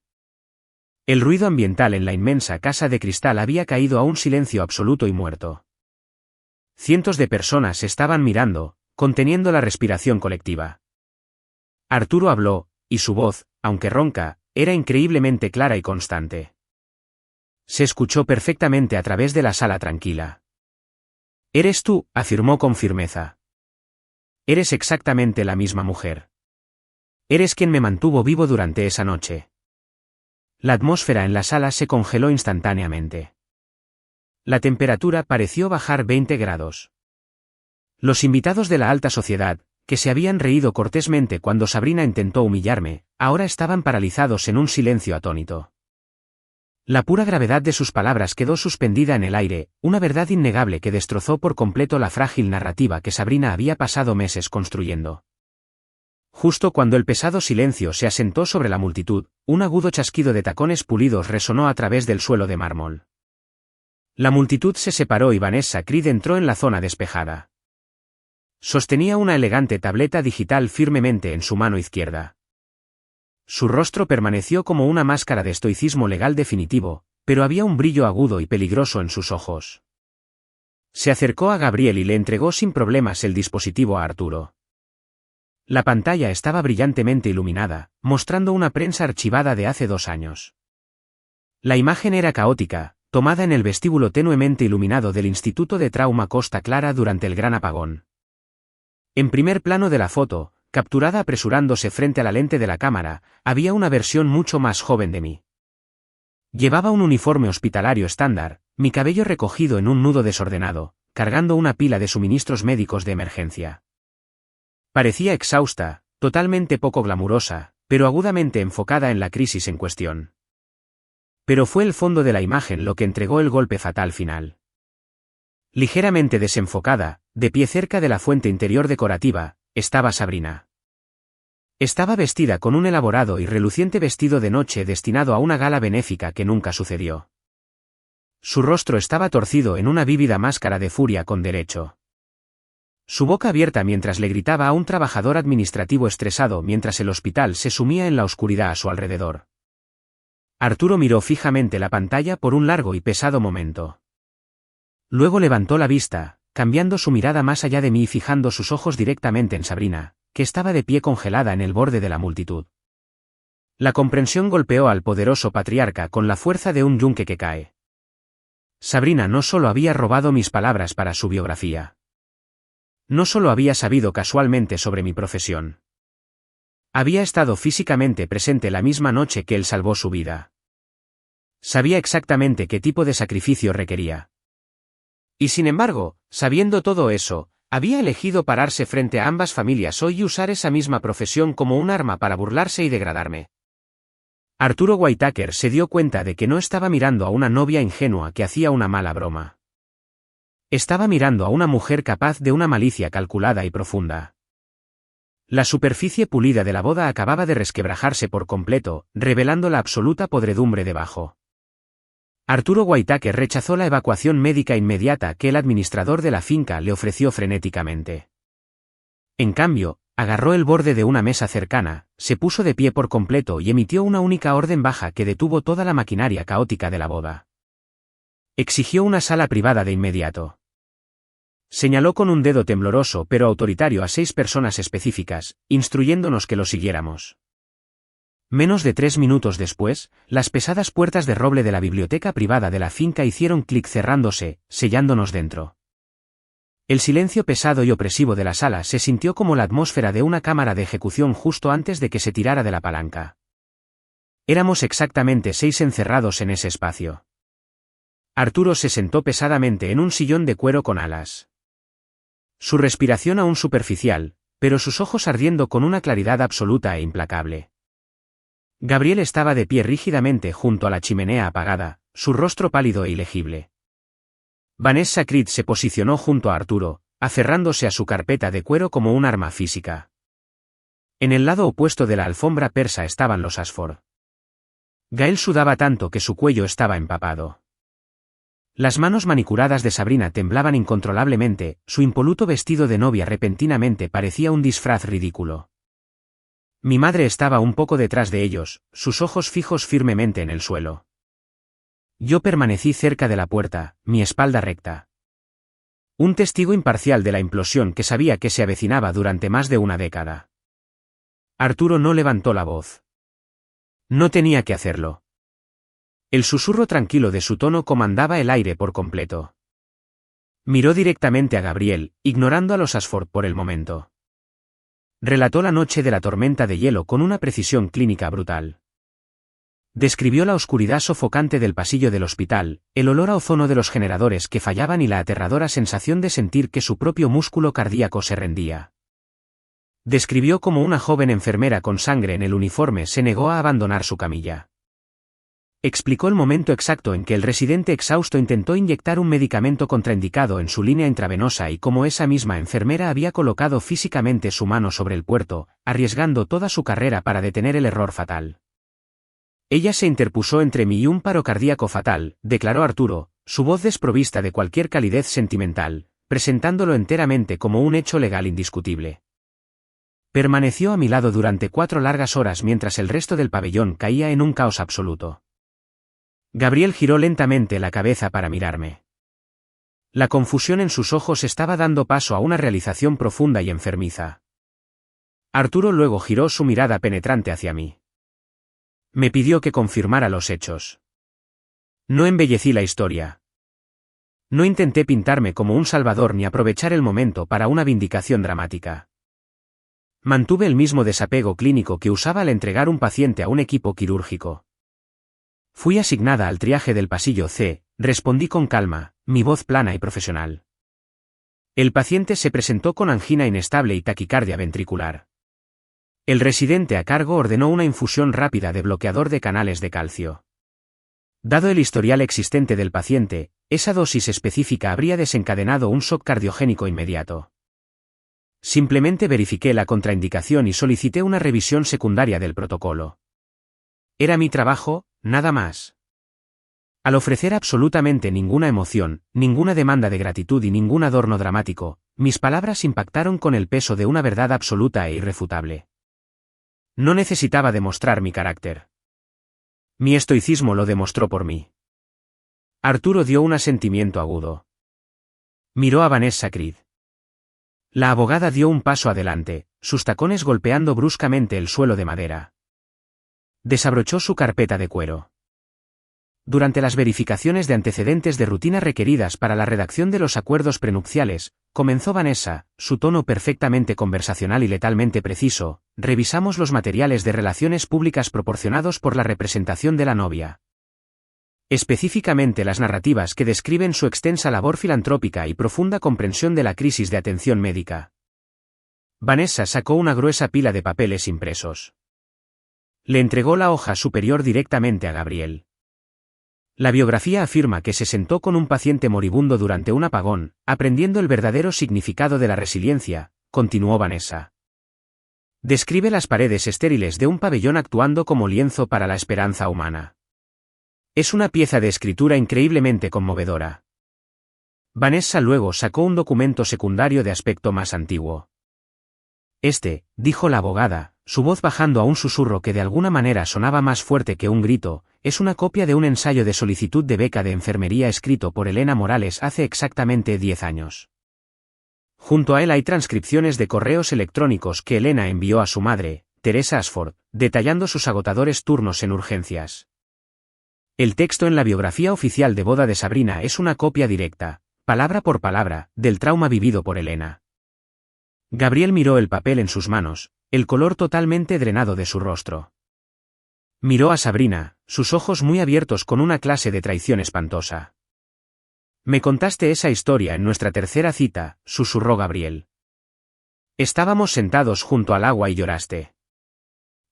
El ruido ambiental en la inmensa casa de cristal había caído a un silencio absoluto y muerto. Cientos de personas estaban mirando, conteniendo la respiración colectiva. Arturo habló, y su voz, aunque ronca, era increíblemente clara y constante. Se escuchó perfectamente a través de la sala tranquila. «Eres tú», afirmó con firmeza. «Eres exactamente la misma mujer. Eres quien me mantuvo vivo durante esa noche». La atmósfera en la sala se congeló instantáneamente. La temperatura pareció bajar 20 grados. Los invitados de la alta sociedad, que se habían reído cortésmente cuando Sabrina intentó humillarme, ahora estaban paralizados en un silencio atónito. La pura gravedad de sus palabras quedó suspendida en el aire, una verdad innegable que destrozó por completo la frágil narrativa que Sabrina había pasado meses construyendo. Justo cuando el pesado silencio se asentó sobre la multitud, un agudo chasquido de tacones pulidos resonó a través del suelo de mármol. La multitud se separó y Vanessa Creed entró en la zona despejada. Sostenía una elegante tableta digital firmemente en su mano izquierda. Su rostro permaneció como una máscara de estoicismo legal definitivo, pero había un brillo agudo y peligroso en sus ojos. Se acercó a Gabriel y le entregó sin problemas el dispositivo a Arturo. La pantalla estaba brillantemente iluminada, mostrando una prensa archivada de hace 2 años. La imagen era caótica, tomada en el vestíbulo tenuemente iluminado del Instituto de Trauma Costa Clara durante el gran apagón. En primer plano de la foto, capturada apresurándose frente a la lente de la cámara, había una versión mucho más joven de mí. Llevaba un uniforme hospitalario estándar, mi cabello recogido en un nudo desordenado, cargando una pila de suministros médicos de emergencia. Parecía exhausta, totalmente poco glamurosa, pero agudamente enfocada en la crisis en cuestión. Pero fue el fondo de la imagen lo que entregó el golpe fatal final. Ligeramente desenfocada, de pie cerca de la fuente interior decorativa, estaba Sabrina. Estaba vestida con un elaborado y reluciente vestido de noche destinado a una gala benéfica que nunca sucedió. Su rostro estaba torcido en una vívida máscara de furia con derecho. Su boca abierta mientras le gritaba a un trabajador administrativo estresado mientras el hospital se sumía en la oscuridad a su alrededor. Arturo miró fijamente la pantalla por un largo y pesado momento. Luego levantó la vista, cambiando su mirada más allá de mí y fijando sus ojos directamente en Sabrina, que estaba de pie congelada en el borde de la multitud. La comprensión golpeó al poderoso patriarca con la fuerza de un yunque que cae. Sabrina no solo había robado mis palabras para su biografía. No solo había sabido casualmente sobre mi profesión. Había estado físicamente presente la misma noche que él salvó su vida. Sabía exactamente qué tipo de sacrificio requería. Y sin embargo, sabiendo todo eso, había elegido pararse frente a ambas familias hoy y usar esa misma profesión como un arma para burlarse y degradarme. Arturo Whitaker se dio cuenta de que no estaba mirando a una novia ingenua que hacía una mala broma. Estaba mirando a una mujer capaz de una malicia calculada y profunda. La superficie pulida de la boda acababa de resquebrajarse por completo, revelando la absoluta podredumbre debajo. Arturo Whitaker rechazó la evacuación médica inmediata que el administrador de la finca le ofreció frenéticamente. En cambio, agarró el borde de una mesa cercana, se puso de pie por completo y emitió una única orden baja que detuvo toda la maquinaria caótica de la boda. Exigió una sala privada de inmediato. Señaló con un dedo tembloroso pero autoritario a 6 personas específicas, instruyéndonos que lo siguiéramos. Menos de 3 minutos después, las pesadas puertas de roble de la biblioteca privada de la finca hicieron clic cerrándose, sellándonos dentro. El silencio pesado y opresivo de la sala se sintió como la atmósfera de una cámara de ejecución justo antes de que se tirara de la palanca. Éramos exactamente 6 encerrados en ese espacio. Arturo se sentó pesadamente en un sillón de cuero con alas. Su respiración aún superficial, pero sus ojos ardiendo con una claridad absoluta e implacable. Gabriel estaba de pie rígidamente junto a la chimenea apagada, su rostro pálido e ilegible. Vanessa Creed se posicionó junto a Arturo, aferrándose a su carpeta de cuero como un arma física. En el lado opuesto de la alfombra persa estaban los Ashford. Gael sudaba tanto que su cuello estaba empapado. Las manos manicuradas de Sabrina temblaban incontrolablemente, su impoluto vestido de novia repentinamente parecía un disfraz ridículo. Mi madre estaba un poco detrás de ellos, sus ojos fijos firmemente en el suelo. Yo permanecí cerca de la puerta, mi espalda recta. Un testigo imparcial de la implosión que sabía que se avecinaba durante más de una década. Arturo no levantó la voz. No tenía que hacerlo. El susurro tranquilo de su tono comandaba el aire por completo. Miró directamente a Gabriel, ignorando a los Ashford por el momento. Relató la noche de la tormenta de hielo con una precisión clínica brutal. Describió la oscuridad sofocante del pasillo del hospital, el olor a ozono de los generadores que fallaban y la aterradora sensación de sentir que su propio músculo cardíaco se rendía. Describió cómo una joven enfermera con sangre en el uniforme se negó a abandonar su camilla. Explicó el momento exacto en que el residente exhausto intentó inyectar un medicamento contraindicado en su línea intravenosa y cómo esa misma enfermera había colocado físicamente su mano sobre el puerto, arriesgando toda su carrera para detener el error fatal. Ella se interpuso entre mí y un paro cardíaco fatal, declaró Arturo, su voz desprovista de cualquier calidez sentimental, presentándolo enteramente como un hecho legal indiscutible. Permaneció a mi lado durante 4 largas horas mientras el resto del pabellón caía en un caos absoluto. Gabriel giró lentamente la cabeza para mirarme. La confusión en sus ojos estaba dando paso a una realización profunda y enfermiza. Arturo luego giró su mirada penetrante hacia mí. Me pidió que confirmara los hechos. No embellecí la historia. No intenté pintarme como un salvador ni aprovechar el momento para una vindicación dramática. Mantuve el mismo desapego clínico que usaba al entregar un paciente a un equipo quirúrgico. Fui asignada al triaje del pasillo C, respondí con calma, mi voz plana y profesional. El paciente se presentó con angina inestable y taquicardia ventricular. El residente a cargo ordenó una infusión rápida de bloqueador de canales de calcio. Dado el historial existente del paciente, esa dosis específica habría desencadenado un shock cardiogénico inmediato. Simplemente verifiqué la contraindicación y solicité una revisión secundaria del protocolo. Era mi trabajo, nada más. Al ofrecer absolutamente ninguna emoción, ninguna demanda de gratitud y ningún adorno dramático, mis palabras impactaron con el peso de una verdad absoluta e irrefutable. No necesitaba demostrar mi carácter. Mi estoicismo lo demostró por mí. Arturo dio un asentimiento agudo. Miró a Vanessa Creed. La abogada dio un paso adelante, sus tacones golpeando bruscamente el suelo de madera. Desabrochó su carpeta de cuero. Durante las verificaciones de antecedentes de rutina requeridas para la redacción de los acuerdos prenupciales, comenzó Vanessa, su tono perfectamente conversacional y letalmente preciso, revisamos los materiales de relaciones públicas proporcionados por la representación de la novia. Específicamente las narrativas que describen su extensa labor filantrópica y profunda comprensión de la crisis de atención médica. Vanessa sacó una gruesa pila de papeles impresos. Le entregó la hoja superior directamente a Gabriel. La biografía afirma que se sentó con un paciente moribundo durante un apagón, aprendiendo el verdadero significado de la resiliencia, continuó Vanessa. Describe las paredes estériles de un pabellón actuando como lienzo para la esperanza humana. Es una pieza de escritura increíblemente conmovedora. Vanessa luego sacó un documento secundario de aspecto más antiguo. Dijo la abogada, su voz bajando a un susurro que de alguna manera sonaba más fuerte que un grito, es una copia de un ensayo de solicitud de beca de enfermería escrito por Elena Morales hace exactamente 10 años. Junto a él hay transcripciones de correos electrónicos que Elena envió a su madre, Teresa Ashford, detallando sus agotadores turnos en urgencias. El texto en la biografía oficial de boda de Sabrina es una copia directa, palabra por palabra, del trauma vivido por Elena. Gabriel miró el papel en sus manos, el color totalmente drenado de su rostro. Miró a Sabrina, sus ojos muy abiertos con una clase de traición espantosa. Me contaste esa historia en nuestra tercera cita, susurró Gabriel. Estábamos sentados junto al agua y lloraste.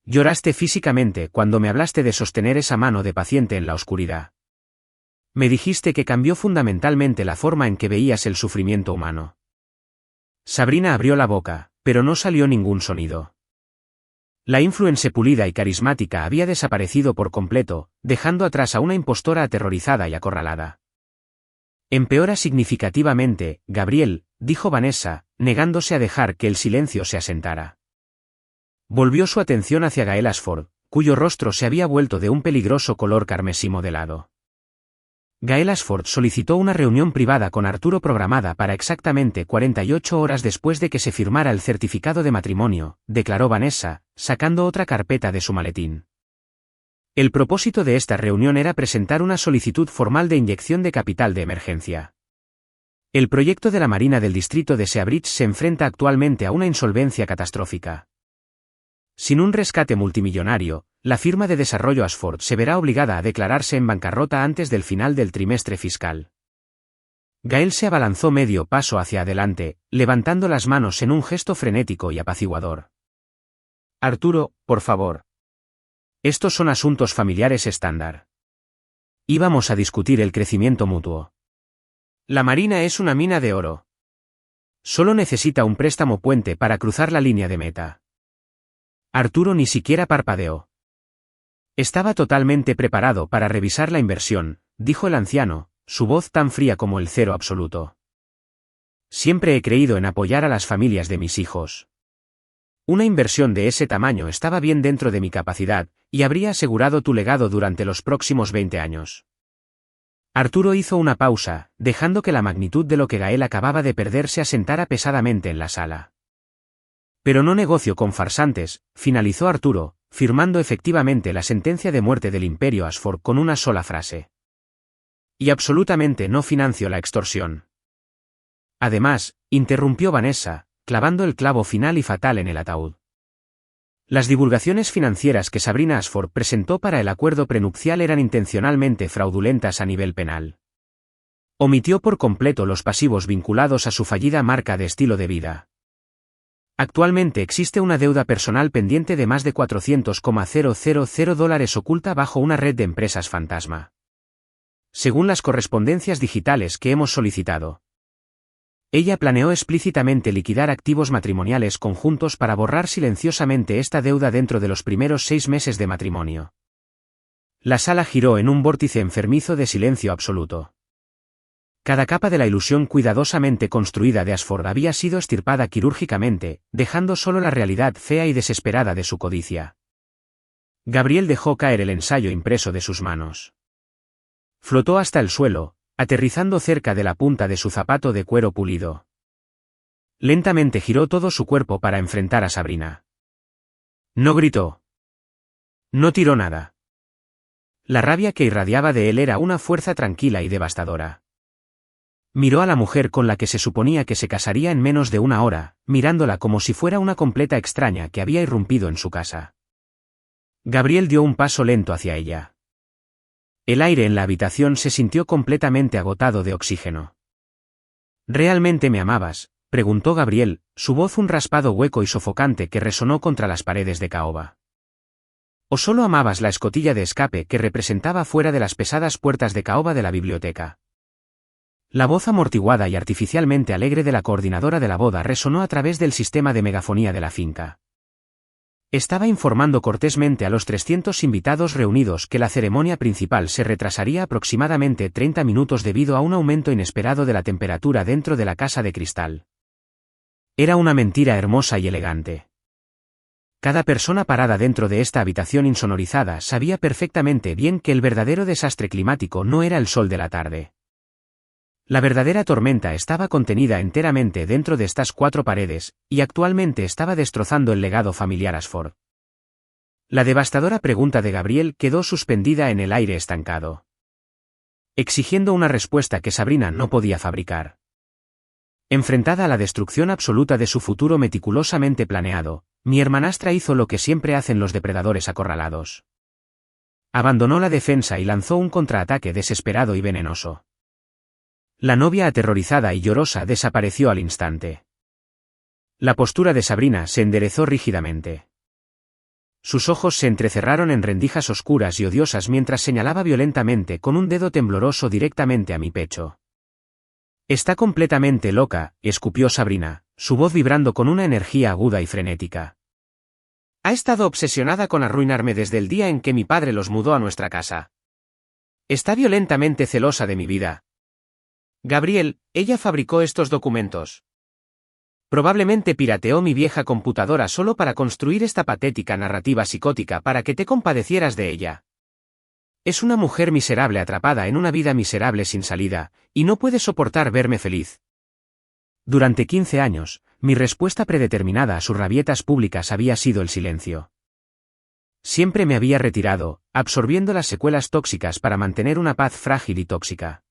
Lloraste físicamente cuando me hablaste de sostener esa mano de paciente en la oscuridad. Me dijiste que cambió fundamentalmente la forma en que veías el sufrimiento humano. Sabrina abrió la boca, pero no salió ningún sonido. La influencer pulida y carismática había desaparecido por completo, dejando atrás a una impostora aterrorizada y acorralada. Empeora significativamente, Gabriel, dijo Vanessa, negándose a dejar que el silencio se asentara. Volvió su atención hacia Gael Ashford, cuyo rostro se había vuelto de un peligroso color carmesí modelado. Gael Ashford solicitó una reunión privada con Arturo programada para exactamente 48 horas después de que se firmara el certificado de matrimonio, declaró Vanessa, sacando otra carpeta de su maletín. El propósito de esta reunión era presentar una solicitud formal de inyección de capital de emergencia. El proyecto de la Marina del distrito de Seabridge se enfrenta actualmente a una insolvencia catastrófica. Sin un rescate multimillonario, la firma de desarrollo Ashford se verá obligada a declararse en bancarrota antes del final del trimestre fiscal. Gael se abalanzó medio paso hacia adelante, levantando las manos en un gesto frenético y apaciguador. Arturo, por favor. Estos son asuntos familiares estándar. Íbamos a discutir el crecimiento mutuo. La Marina es una mina de oro. Solo necesita un préstamo puente para cruzar la línea de meta. Arturo ni siquiera parpadeó. Estaba totalmente preparado para revisar la inversión, dijo el anciano, su voz tan fría como el cero absoluto. Siempre he creído en apoyar a las familias de mis hijos. Una inversión de ese tamaño estaba bien dentro de mi capacidad, y habría asegurado tu legado durante los próximos 20 años. Arturo hizo una pausa, dejando que la magnitud de lo que Gael acababa de perder se asentara pesadamente en la sala. Pero no negocio con farsantes, finalizó Arturo, firmando efectivamente la sentencia de muerte del Imperio Ashford con una sola frase. Y absolutamente no financio la extorsión. Además, interrumpió Vanessa, clavando el clavo final y fatal en el ataúd. Las divulgaciones financieras que Sabrina Ashford presentó para el acuerdo prenupcial eran intencionalmente fraudulentas a nivel penal. Omitió por completo los pasivos vinculados a su fallida marca de estilo de vida. Actualmente existe una deuda personal pendiente de más de $400,000 oculta bajo una red de empresas fantasma. Según las correspondencias digitales que hemos solicitado. Ella planeó explícitamente liquidar activos matrimoniales conjuntos para borrar silenciosamente esta deuda dentro de los primeros 6 meses de matrimonio. La sala giró en un vórtice enfermizo de silencio absoluto. Cada capa de la ilusión cuidadosamente construida de Ashford había sido extirpada quirúrgicamente, dejando solo la realidad fea y desesperada de su codicia. Gabriel dejó caer el ensayo impreso de sus manos. Flotó hasta el suelo, aterrizando cerca de la punta de su zapato de cuero pulido. Lentamente giró todo su cuerpo para enfrentar a Sabrina. No gritó. No tiró nada. La rabia que irradiaba de él era una fuerza tranquila y devastadora. Miró a la mujer con la que se suponía que se casaría en menos de una hora, mirándola como si fuera una completa extraña que había irrumpido en su casa. Gabriel dio un paso lento hacia ella. El aire en la habitación se sintió completamente agotado de oxígeno. ¿Realmente me amabas?, preguntó Gabriel, su voz un raspado hueco y sofocante que resonó contra las paredes de caoba. ¿O solo amabas la escotilla de escape que representaba fuera de las pesadas puertas de caoba de la biblioteca? La voz amortiguada y artificialmente alegre de la coordinadora de la boda resonó a través del sistema de megafonía de la finca. Estaba informando cortésmente a los 300 invitados reunidos que la ceremonia principal se retrasaría aproximadamente 30 minutos debido a un aumento inesperado de la temperatura dentro de la casa de cristal. Era una mentira hermosa y elegante. Cada persona parada dentro de esta habitación insonorizada sabía perfectamente bien que el verdadero desastre climático no era el sol de la tarde. La verdadera tormenta estaba contenida enteramente dentro de estas 4 paredes, y actualmente estaba destrozando el legado familiar Ashford. La devastadora pregunta de Gabriel quedó suspendida en el aire estancado, exigiendo una respuesta que Sabrina no podía fabricar. Enfrentada a la destrucción absoluta de su futuro meticulosamente planeado, mi hermanastra hizo lo que siempre hacen los depredadores acorralados. Abandonó la defensa y lanzó un contraataque desesperado y venenoso. La novia aterrorizada y llorosa desapareció al instante. La postura de Sabrina se enderezó rígidamente. Sus ojos se entrecerraron en rendijas oscuras y odiosas mientras señalaba violentamente con un dedo tembloroso directamente a mi pecho. Está completamente loca, escupió Sabrina, su voz vibrando con una energía aguda y frenética. Ha estado obsesionada con arruinarme desde el día en que mi padre los mudó a nuestra casa. Está violentamente celosa de mi vida. Gabriel, ella fabricó estos documentos. Probablemente pirateó mi vieja computadora solo para construir esta patética narrativa psicótica para que te compadecieras de ella. Es una mujer miserable atrapada en una vida miserable sin salida, y no puede soportar verme feliz. Durante 15 años, mi respuesta predeterminada a sus rabietas públicas había sido el silencio. Siempre me había retirado, absorbiendo las secuelas tóxicas para mantener una paz frágil y tóxica.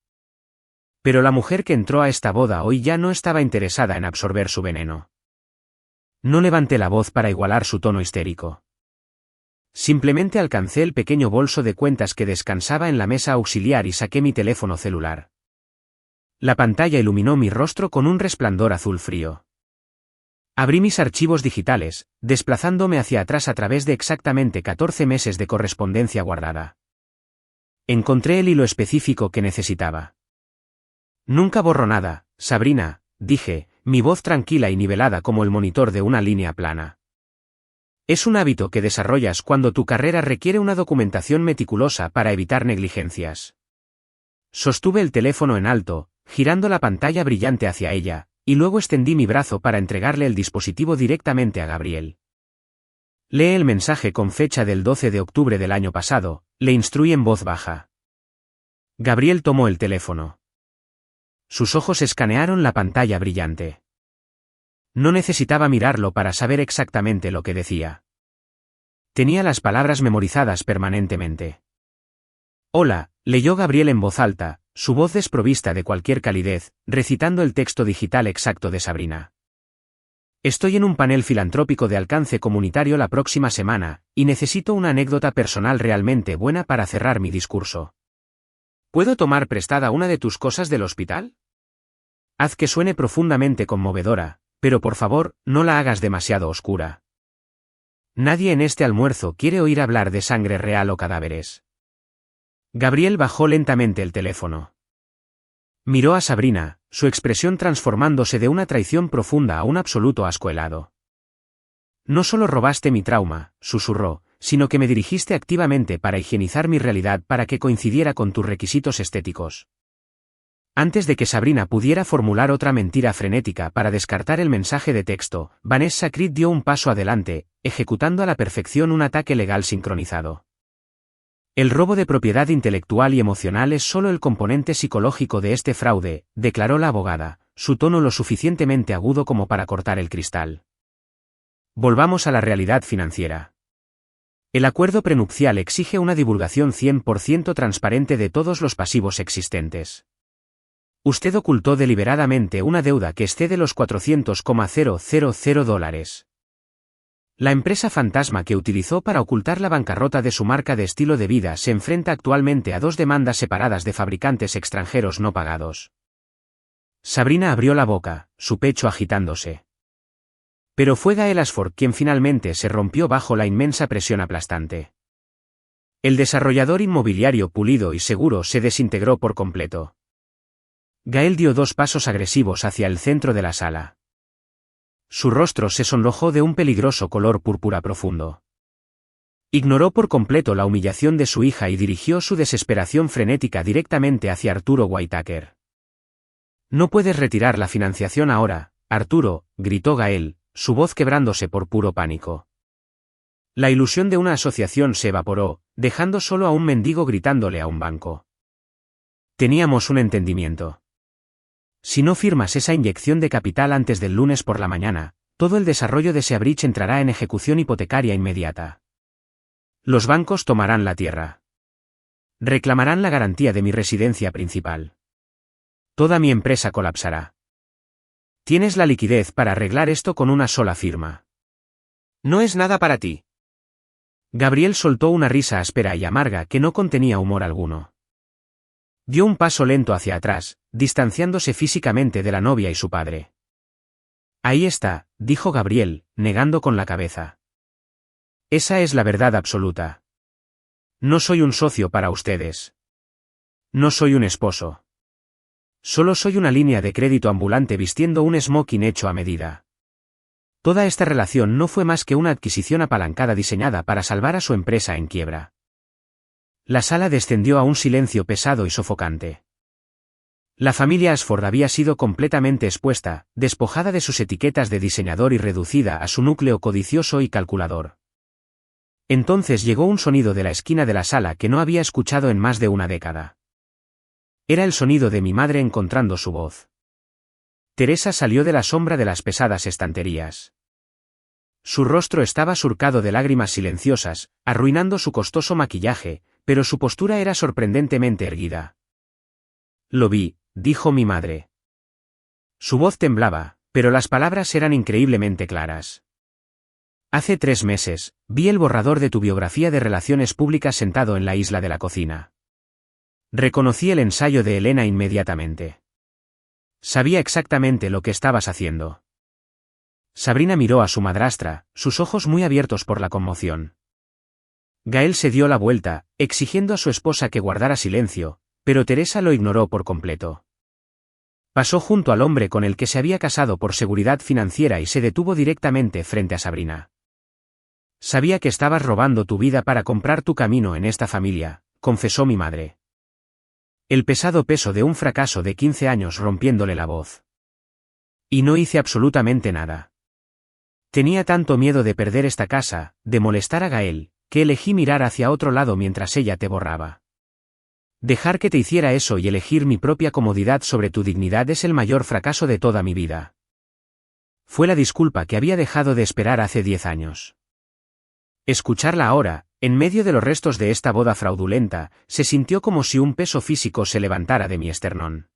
Pero la mujer que entró a esta boda hoy ya no estaba interesada en absorber su veneno. No levanté la voz para igualar su tono histérico. Simplemente alcancé el pequeño bolso de cuentas que descansaba en la mesa auxiliar y saqué mi teléfono celular. La pantalla iluminó mi rostro con un resplandor azul frío. Abrí mis archivos digitales, desplazándome hacia atrás a través de exactamente 14 meses de correspondencia guardada. Encontré el hilo específico que necesitaba. Nunca borro nada, Sabrina, dije, mi voz tranquila y nivelada como el monitor de una línea plana. Es un hábito que desarrollas cuando tu carrera requiere una documentación meticulosa para evitar negligencias. Sostuve el teléfono en alto, girando la pantalla brillante hacia ella, y luego extendí mi brazo para entregarle el dispositivo directamente a Gabriel. Lee el mensaje con fecha del 12 de octubre del año pasado, le instruí en voz baja. Gabriel tomó el teléfono. Sus ojos escanearon la pantalla brillante. No necesitaba mirarlo para saber exactamente lo que decía. Tenía las palabras memorizadas permanentemente. Hola, leyó Gabriel en voz alta, su voz desprovista de cualquier calidez, recitando el texto digital exacto de Sabrina. Estoy en un panel filantrópico de alcance comunitario la próxima semana, y necesito una anécdota personal realmente buena para cerrar mi discurso. ¿Puedo tomar prestada una de tus cosas del hospital? Haz que suene profundamente conmovedora, pero por favor, no la hagas demasiado oscura. Nadie en este almuerzo quiere oír hablar de sangre real o cadáveres. Gabriel bajó lentamente el teléfono. Miró a Sabrina, su expresión transformándose de una traición profunda a un absoluto asco helado. No solo robaste mi trauma, susurró, sino que me dirigiste activamente para higienizar mi realidad para que coincidiera con tus requisitos estéticos. Antes de que Sabrina pudiera formular otra mentira frenética para descartar el mensaje de texto, Vanessa Creed dio un paso adelante, ejecutando a la perfección un ataque legal sincronizado. El robo de propiedad intelectual y emocional es solo el componente psicológico de este fraude, declaró la abogada, su tono lo suficientemente agudo como para cortar el cristal. Volvamos a la realidad financiera. El acuerdo prenupcial exige una divulgación 100% transparente de todos los pasivos existentes. Usted ocultó deliberadamente una deuda que excede los $400,000. La empresa fantasma que utilizó para ocultar la bancarrota de su marca de estilo de vida se enfrenta actualmente a 2 demandas separadas de fabricantes extranjeros no pagados. Sabrina abrió la boca, su pecho agitándose. Pero fue Gael Ashford quien finalmente se rompió bajo la inmensa presión aplastante. El desarrollador inmobiliario pulido y seguro se desintegró por completo. Gael dio 2 pasos agresivos hacia el centro de la sala. Su rostro se sonrojó de un peligroso color púrpura profundo. Ignoró por completo la humillación de su hija y dirigió su desesperación frenética directamente hacia Arturo Whitaker. No puedes retirar la financiación ahora, Arturo, gritó Gael, su voz quebrándose por puro pánico. La ilusión de una asociación se evaporó, dejando solo a un mendigo gritándole a un banco. Teníamos un entendimiento. Si no firmas esa inyección de capital antes del lunes por la mañana, todo el desarrollo de Seabridge entrará en ejecución hipotecaria inmediata. Los bancos tomarán la tierra. Reclamarán la garantía de mi residencia principal. Toda mi empresa colapsará. Tienes la liquidez para arreglar esto con una sola firma. No es nada para ti. Gabriel soltó una risa áspera y amarga que no contenía humor alguno. Dio un paso lento hacia atrás, distanciándose físicamente de la novia y su padre. Ahí está, dijo Gabriel, negando con la cabeza. Esa es la verdad absoluta. No soy un socio para ustedes. No soy un esposo. Solo soy una línea de crédito ambulante vistiendo un smoking hecho a medida. Toda esta relación no fue más que una adquisición apalancada diseñada para salvar a su empresa en quiebra. La sala descendió a un silencio pesado y sofocante. La familia Ashford había sido completamente expuesta, despojada de sus etiquetas de diseñador y reducida a su núcleo codicioso y calculador. Entonces llegó un sonido de la esquina de la sala que no había escuchado en más de una década. Era el sonido de mi madre encontrando su voz. Teresa salió de la sombra de las pesadas estanterías. Su rostro estaba surcado de lágrimas silenciosas, arruinando su costoso maquillaje, pero su postura era sorprendentemente erguida. Lo vi, dijo mi madre. Su voz temblaba, pero las palabras eran increíblemente claras. Hace 3 meses, vi el borrador de tu biografía de relaciones públicas sentado en la isla de la cocina. Reconocí el ensayo de Elena inmediatamente. Sabía exactamente lo que estabas haciendo. Sabrina miró a su madrastra, sus ojos muy abiertos por la conmoción. Gael se dio la vuelta, exigiendo a su esposa que guardara silencio, pero Teresa lo ignoró por completo. Pasó junto al hombre con el que se había casado por seguridad financiera y se detuvo directamente frente a Sabrina. Sabía que estabas robando tu vida para comprar tu camino en esta familia, confesó mi madre. El pesado peso de un fracaso de 15 años rompiéndole la voz. Y no hice absolutamente nada. Tenía tanto miedo de perder esta casa, de molestar a Gael, que elegí mirar hacia otro lado mientras ella te borraba. Dejar que te hiciera eso y elegir mi propia comodidad sobre tu dignidad es el mayor fracaso de toda mi vida. Fue la disculpa que había dejado de esperar hace 10 años. Escucharla ahora, en medio de los restos de esta boda fraudulenta, se sintió como si un peso físico se levantara de mi esternón.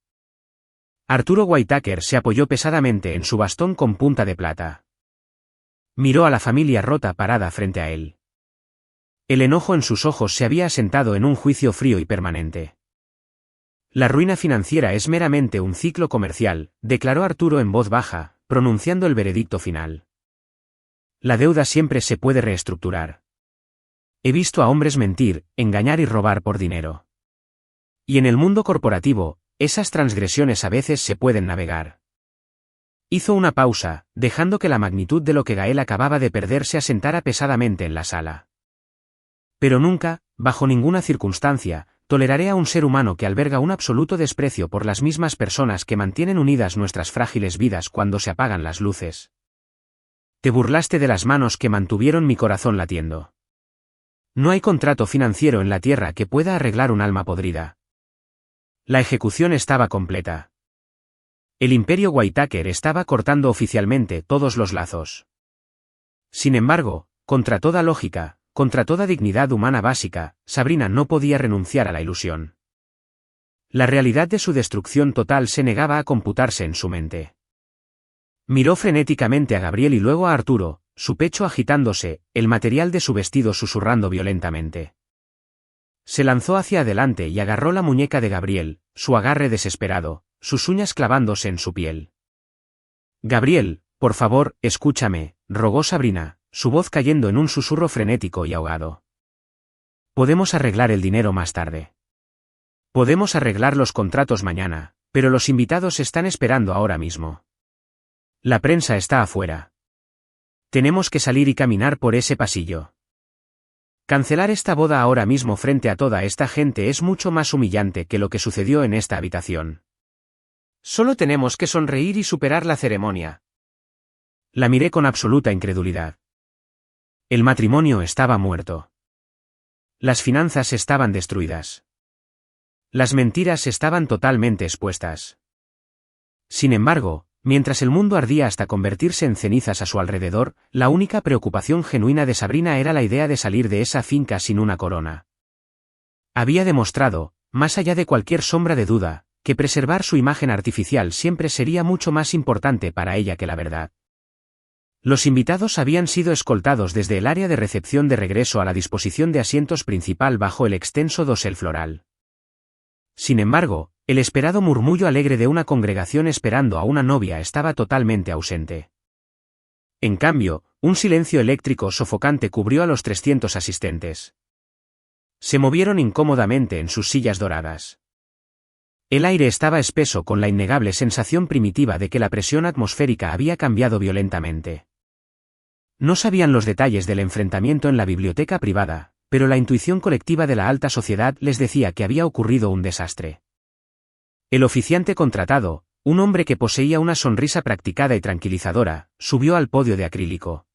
Arturo Whitaker se apoyó pesadamente en su bastón con punta de plata. Miró a la familia rota parada frente a él. El enojo en sus ojos se había asentado en un juicio frío y permanente. La ruina financiera es meramente un ciclo comercial, declaró Arturo en voz baja, pronunciando el veredicto final. La deuda siempre se puede reestructurar. He visto a hombres mentir, engañar y robar por dinero. Y en el mundo corporativo, esas transgresiones a veces se pueden navegar. Hizo una pausa, dejando que la magnitud de lo que Gael acababa de perder se asentara pesadamente en la sala. Pero nunca, bajo ninguna circunstancia, toleraré a un ser humano que alberga un absoluto desprecio por las mismas personas que mantienen unidas nuestras frágiles vidas cuando se apagan las luces. Te burlaste de las manos que mantuvieron mi corazón latiendo. No hay contrato financiero en la tierra que pueda arreglar un alma podrida. La ejecución estaba completa. El imperio Whitaker estaba cortando oficialmente todos los lazos. Sin embargo, contra toda lógica, contra toda dignidad humana básica, Sabrina no podía renunciar a la ilusión. La realidad de su destrucción total se negaba a computarse en su mente. Miró frenéticamente a Gabriel y luego a Arturo, su pecho agitándose, el material de su vestido susurrando violentamente. Se lanzó hacia adelante y agarró la muñeca de Gabriel, su agarre desesperado, sus uñas clavándose en su piel. Gabriel, por favor, escúchame, rogó Sabrina, su voz cayendo en un susurro frenético y ahogado. Podemos arreglar el dinero más tarde. Podemos arreglar los contratos mañana, pero los invitados están esperando ahora mismo. La prensa está afuera. Tenemos que salir y caminar por ese pasillo. Cancelar esta boda ahora mismo frente a toda esta gente es mucho más humillante que lo que sucedió en esta habitación. Solo tenemos que sonreír y superar la ceremonia. La miré con absoluta incredulidad. El matrimonio estaba muerto. Las finanzas estaban destruidas. Las mentiras estaban totalmente expuestas. Sin embargo, mientras el mundo ardía hasta convertirse en cenizas a su alrededor, la única preocupación genuina de Sabrina era la idea de salir de esa finca sin una corona. Había demostrado, más allá de cualquier sombra de duda, que preservar su imagen artificial siempre sería mucho más importante para ella que la verdad. Los invitados habían sido escoltados desde el área de recepción de regreso a la disposición de asientos principal bajo el extenso dosel floral. Sin embargo, el esperado murmullo alegre de una congregación esperando a una novia estaba totalmente ausente. En cambio, un silencio eléctrico sofocante cubrió a los 300 asistentes. Se movieron incómodamente en sus sillas doradas. El aire estaba espeso con la innegable sensación primitiva de que la presión atmosférica había cambiado violentamente. No sabían los detalles del enfrentamiento en la biblioteca privada, pero la intuición colectiva de la alta sociedad les decía que había ocurrido un desastre. El oficiante contratado, un hombre que poseía una sonrisa practicada y tranquilizadora, subió al podio de acrílico.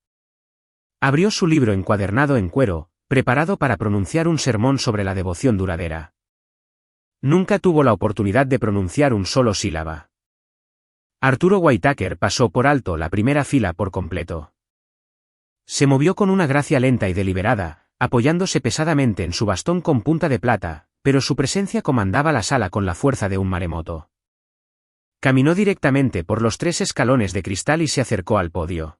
Abrió su libro encuadernado en cuero, preparado para pronunciar un sermón sobre la devoción duradera. Nunca tuvo la oportunidad de pronunciar un solo sílaba. Arturo Whitaker pasó por alto la primera fila por completo. Se movió con una gracia lenta y deliberada, apoyándose pesadamente en su bastón con punta de plata, pero su presencia comandaba la sala con la fuerza de un maremoto. Caminó directamente por los 3 escalones de cristal y se acercó al podio.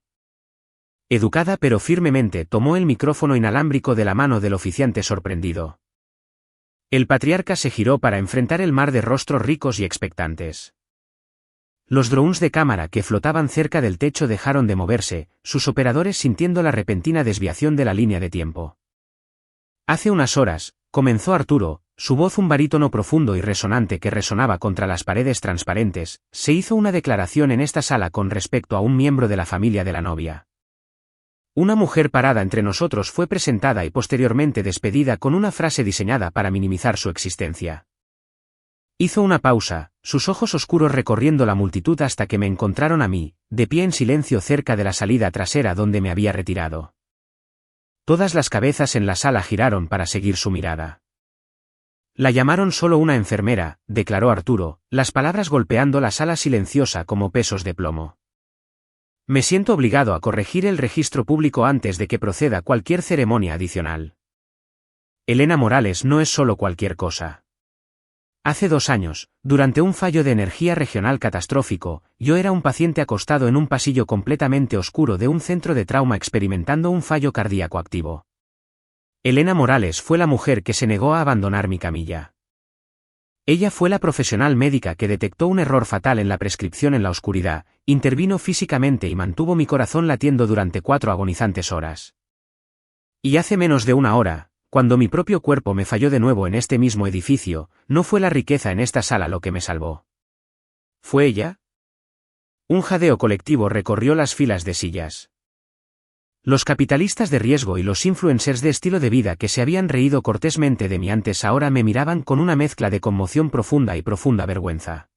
Educada pero firmemente tomó el micrófono inalámbrico de la mano del oficiante sorprendido. El patriarca se giró para enfrentar el mar de rostros ricos y expectantes. Los drones de cámara que flotaban cerca del techo dejaron de moverse, sus operadores sintiendo la repentina desviación de la línea de tiempo. Hace unas horas, comenzó Arturo, su voz un barítono profundo y resonante que resonaba contra las paredes transparentes, se hizo una declaración en esta sala con respecto a un miembro de la familia de la novia. Una mujer parada entre nosotros fue presentada y posteriormente despedida con una frase diseñada para minimizar su existencia. Hizo una pausa, sus ojos oscuros recorriendo la multitud hasta que me encontraron a mí, de pie en silencio cerca de la salida trasera donde me había retirado. Todas las cabezas en la sala giraron para seguir su mirada. La llamaron solo una enfermera, declaró Arturo, las palabras golpeando la sala silenciosa como pesos de plomo. Me siento obligado a corregir el registro público antes de que proceda cualquier ceremonia adicional. Elena Morales no es solo cualquier cosa. Hace 2 años, durante un fallo de energía regional catastrófico, yo era un paciente acostado en un pasillo completamente oscuro de un centro de trauma experimentando un fallo cardíaco activo. Elena Morales fue la mujer que se negó a abandonar mi camilla. Ella fue la profesional médica que detectó un error fatal en la prescripción en la oscuridad, intervino físicamente y mantuvo mi corazón latiendo durante 4 agonizantes horas. Y hace menos de 1 hora, cuando mi propio cuerpo me falló de nuevo en este mismo edificio, no fue la riqueza en esta sala lo que me salvó. ¿Fue ella? Un jadeo colectivo recorrió las filas de sillas. Los capitalistas de riesgo y los influencers de estilo de vida que se habían reído cortésmente de mí antes ahora me miraban con una mezcla de conmoción profunda y profunda vergüenza.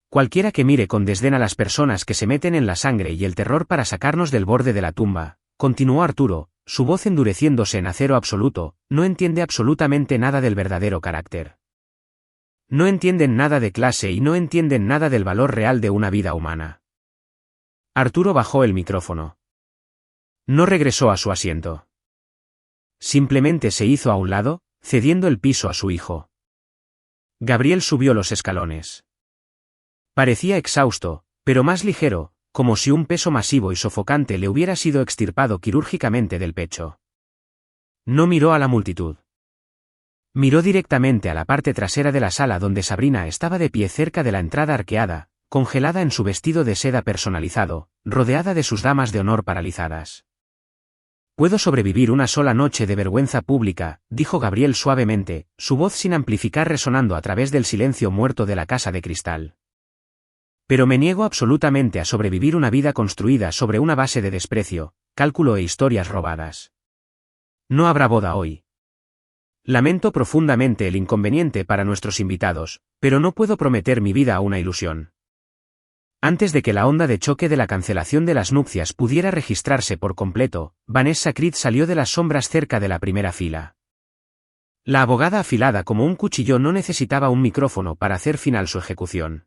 Cualquiera que mire con desdén a las personas que se meten en la sangre y el terror para sacarnos del borde de la tumba, continuó Arturo, su voz endureciéndose en acero absoluto, no entiende absolutamente nada del verdadero carácter. No entienden nada de clase y no entienden nada del valor real de una vida humana. Arturo bajó el micrófono. No regresó a su asiento. Simplemente se hizo a un lado, cediendo el piso a su hijo. Gabriel subió los escalones. Parecía exhausto, pero más ligero, como si un peso masivo y sofocante le hubiera sido extirpado quirúrgicamente del pecho. No miró a la multitud. Miró directamente a la parte trasera de la sala donde Sabrina estaba de pie cerca de la entrada arqueada, congelada en su vestido de seda personalizado, rodeada de sus damas de honor paralizadas. Puedo sobrevivir una sola noche de vergüenza pública, dijo Gabriel suavemente, su voz sin amplificar resonando a través del silencio muerto de la casa de cristal. Pero me niego absolutamente a sobrevivir una vida construida sobre una base de desprecio, cálculo e historias robadas. No habrá boda hoy. Lamento profundamente el inconveniente para nuestros invitados, pero no puedo prometer mi vida a una ilusión. Antes de que la onda de choque de la cancelación de las nupcias pudiera registrarse por completo, Vanessa Creed salió de las sombras cerca de la primera fila. La abogada afilada como un cuchillo no necesitaba un micrófono para hacer final su ejecución.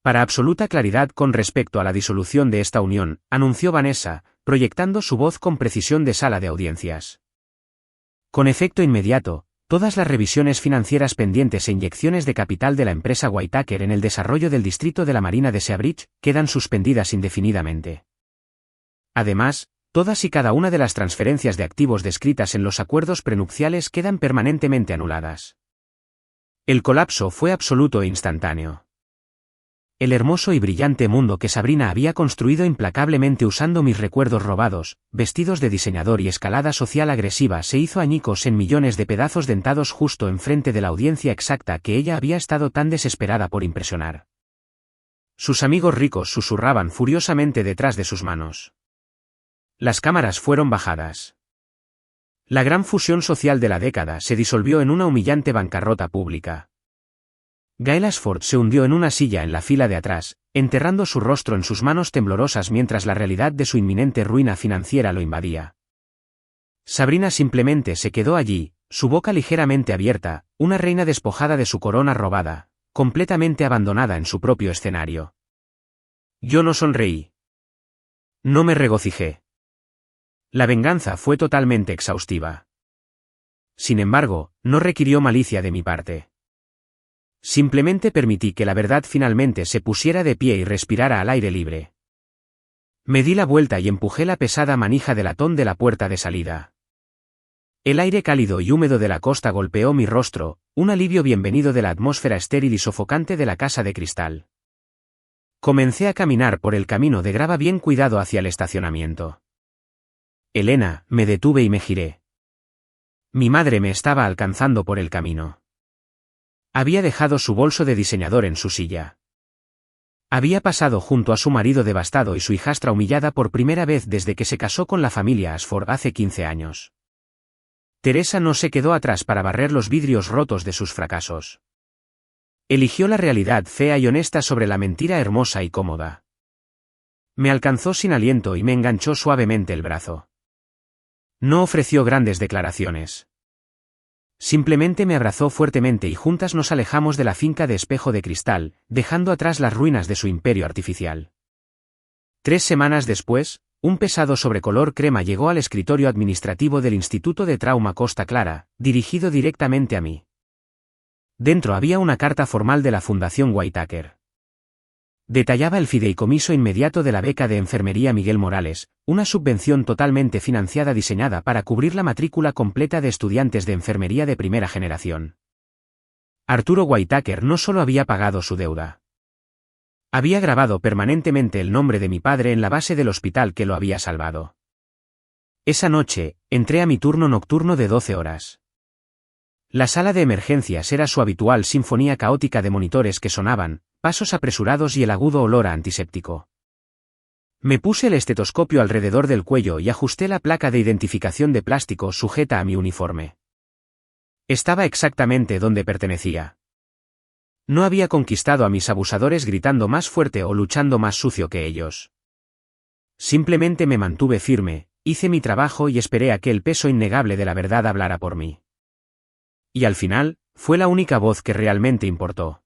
Para absoluta claridad con respecto a la disolución de esta unión, anunció Vanessa, proyectando su voz con precisión de sala de audiencias. Con efecto inmediato, todas las revisiones financieras pendientes e inyecciones de capital de la empresa Whitaker en el desarrollo del distrito de la Marina de Seabridge quedan suspendidas indefinidamente. Además, todas y cada una de las transferencias de activos descritas en los acuerdos prenupciales quedan permanentemente anuladas. El colapso fue absoluto e instantáneo. El hermoso y brillante mundo que Sabrina había construido implacablemente usando mis recuerdos robados, vestidos de diseñador y escalada social agresiva se hizo añicos en millones de pedazos dentados justo enfrente de la audiencia exacta que ella había estado tan desesperada por impresionar. Sus amigos ricos susurraban furiosamente detrás de sus manos. Las cámaras fueron bajadas. La gran fusión social de la década se disolvió en una humillante bancarrota pública. Gail Ashford se hundió en una silla en la fila de atrás, enterrando su rostro en sus manos temblorosas mientras la realidad de su inminente ruina financiera lo invadía. Sabrina simplemente se quedó allí, su boca ligeramente abierta, una reina despojada de su corona robada, completamente abandonada en su propio escenario. Yo no sonreí. No me regocijé. La venganza fue totalmente exhaustiva. Sin embargo, no requirió malicia de mi parte. Simplemente permití que la verdad finalmente se pusiera de pie y respirara al aire libre. Me di la vuelta y empujé la pesada manija de latón de la puerta de salida. El aire cálido y húmedo de la costa golpeó mi rostro, un alivio bienvenido de la atmósfera estéril y sofocante de la casa de cristal. Comencé a caminar por el camino de grava bien cuidado hacia el estacionamiento. Elena, me detuve y me giré. Mi madre me estaba alcanzando por el camino. Había dejado su bolso de diseñador en su silla. Había pasado junto a su marido devastado y su hijastra humillada por primera vez desde que se casó con la familia Ashford hace 15 años. Teresa no se quedó atrás para barrer los vidrios rotos de sus fracasos. Eligió la realidad fea y honesta sobre la mentira hermosa y cómoda. Me alcanzó sin aliento y me enganchó suavemente el brazo. No ofreció grandes declaraciones. Simplemente me abrazó fuertemente y juntas nos alejamos de la finca de Espejo de Cristal, dejando atrás las ruinas de su imperio artificial. 3 semanas después, un pesado sobrecolor crema llegó al escritorio administrativo del Instituto de Trauma Costa Clara, dirigido directamente a mí. Dentro había una carta formal de la Fundación Whitaker. Detallaba el fideicomiso inmediato de la beca de enfermería Miguel Morales, una subvención totalmente financiada diseñada para cubrir la matrícula completa de estudiantes de enfermería de primera generación. Arturo Whitaker no solo había pagado su deuda. Había grabado permanentemente el nombre de mi padre en la base del hospital que lo había salvado. Esa noche, entré a mi turno nocturno de 12 horas. La sala de emergencias era su habitual sinfonía caótica de monitores que sonaban, pasos apresurados y el agudo olor a antiséptico. Me puse el estetoscopio alrededor del cuello y ajusté la placa de identificación de plástico sujeta a mi uniforme. Estaba exactamente donde pertenecía. No había conquistado a mis abusadores gritando más fuerte o luchando más sucio que ellos. Simplemente me mantuve firme, hice mi trabajo y esperé a que el peso innegable de la verdad hablara por mí. Y al final, fue la única voz que realmente importó.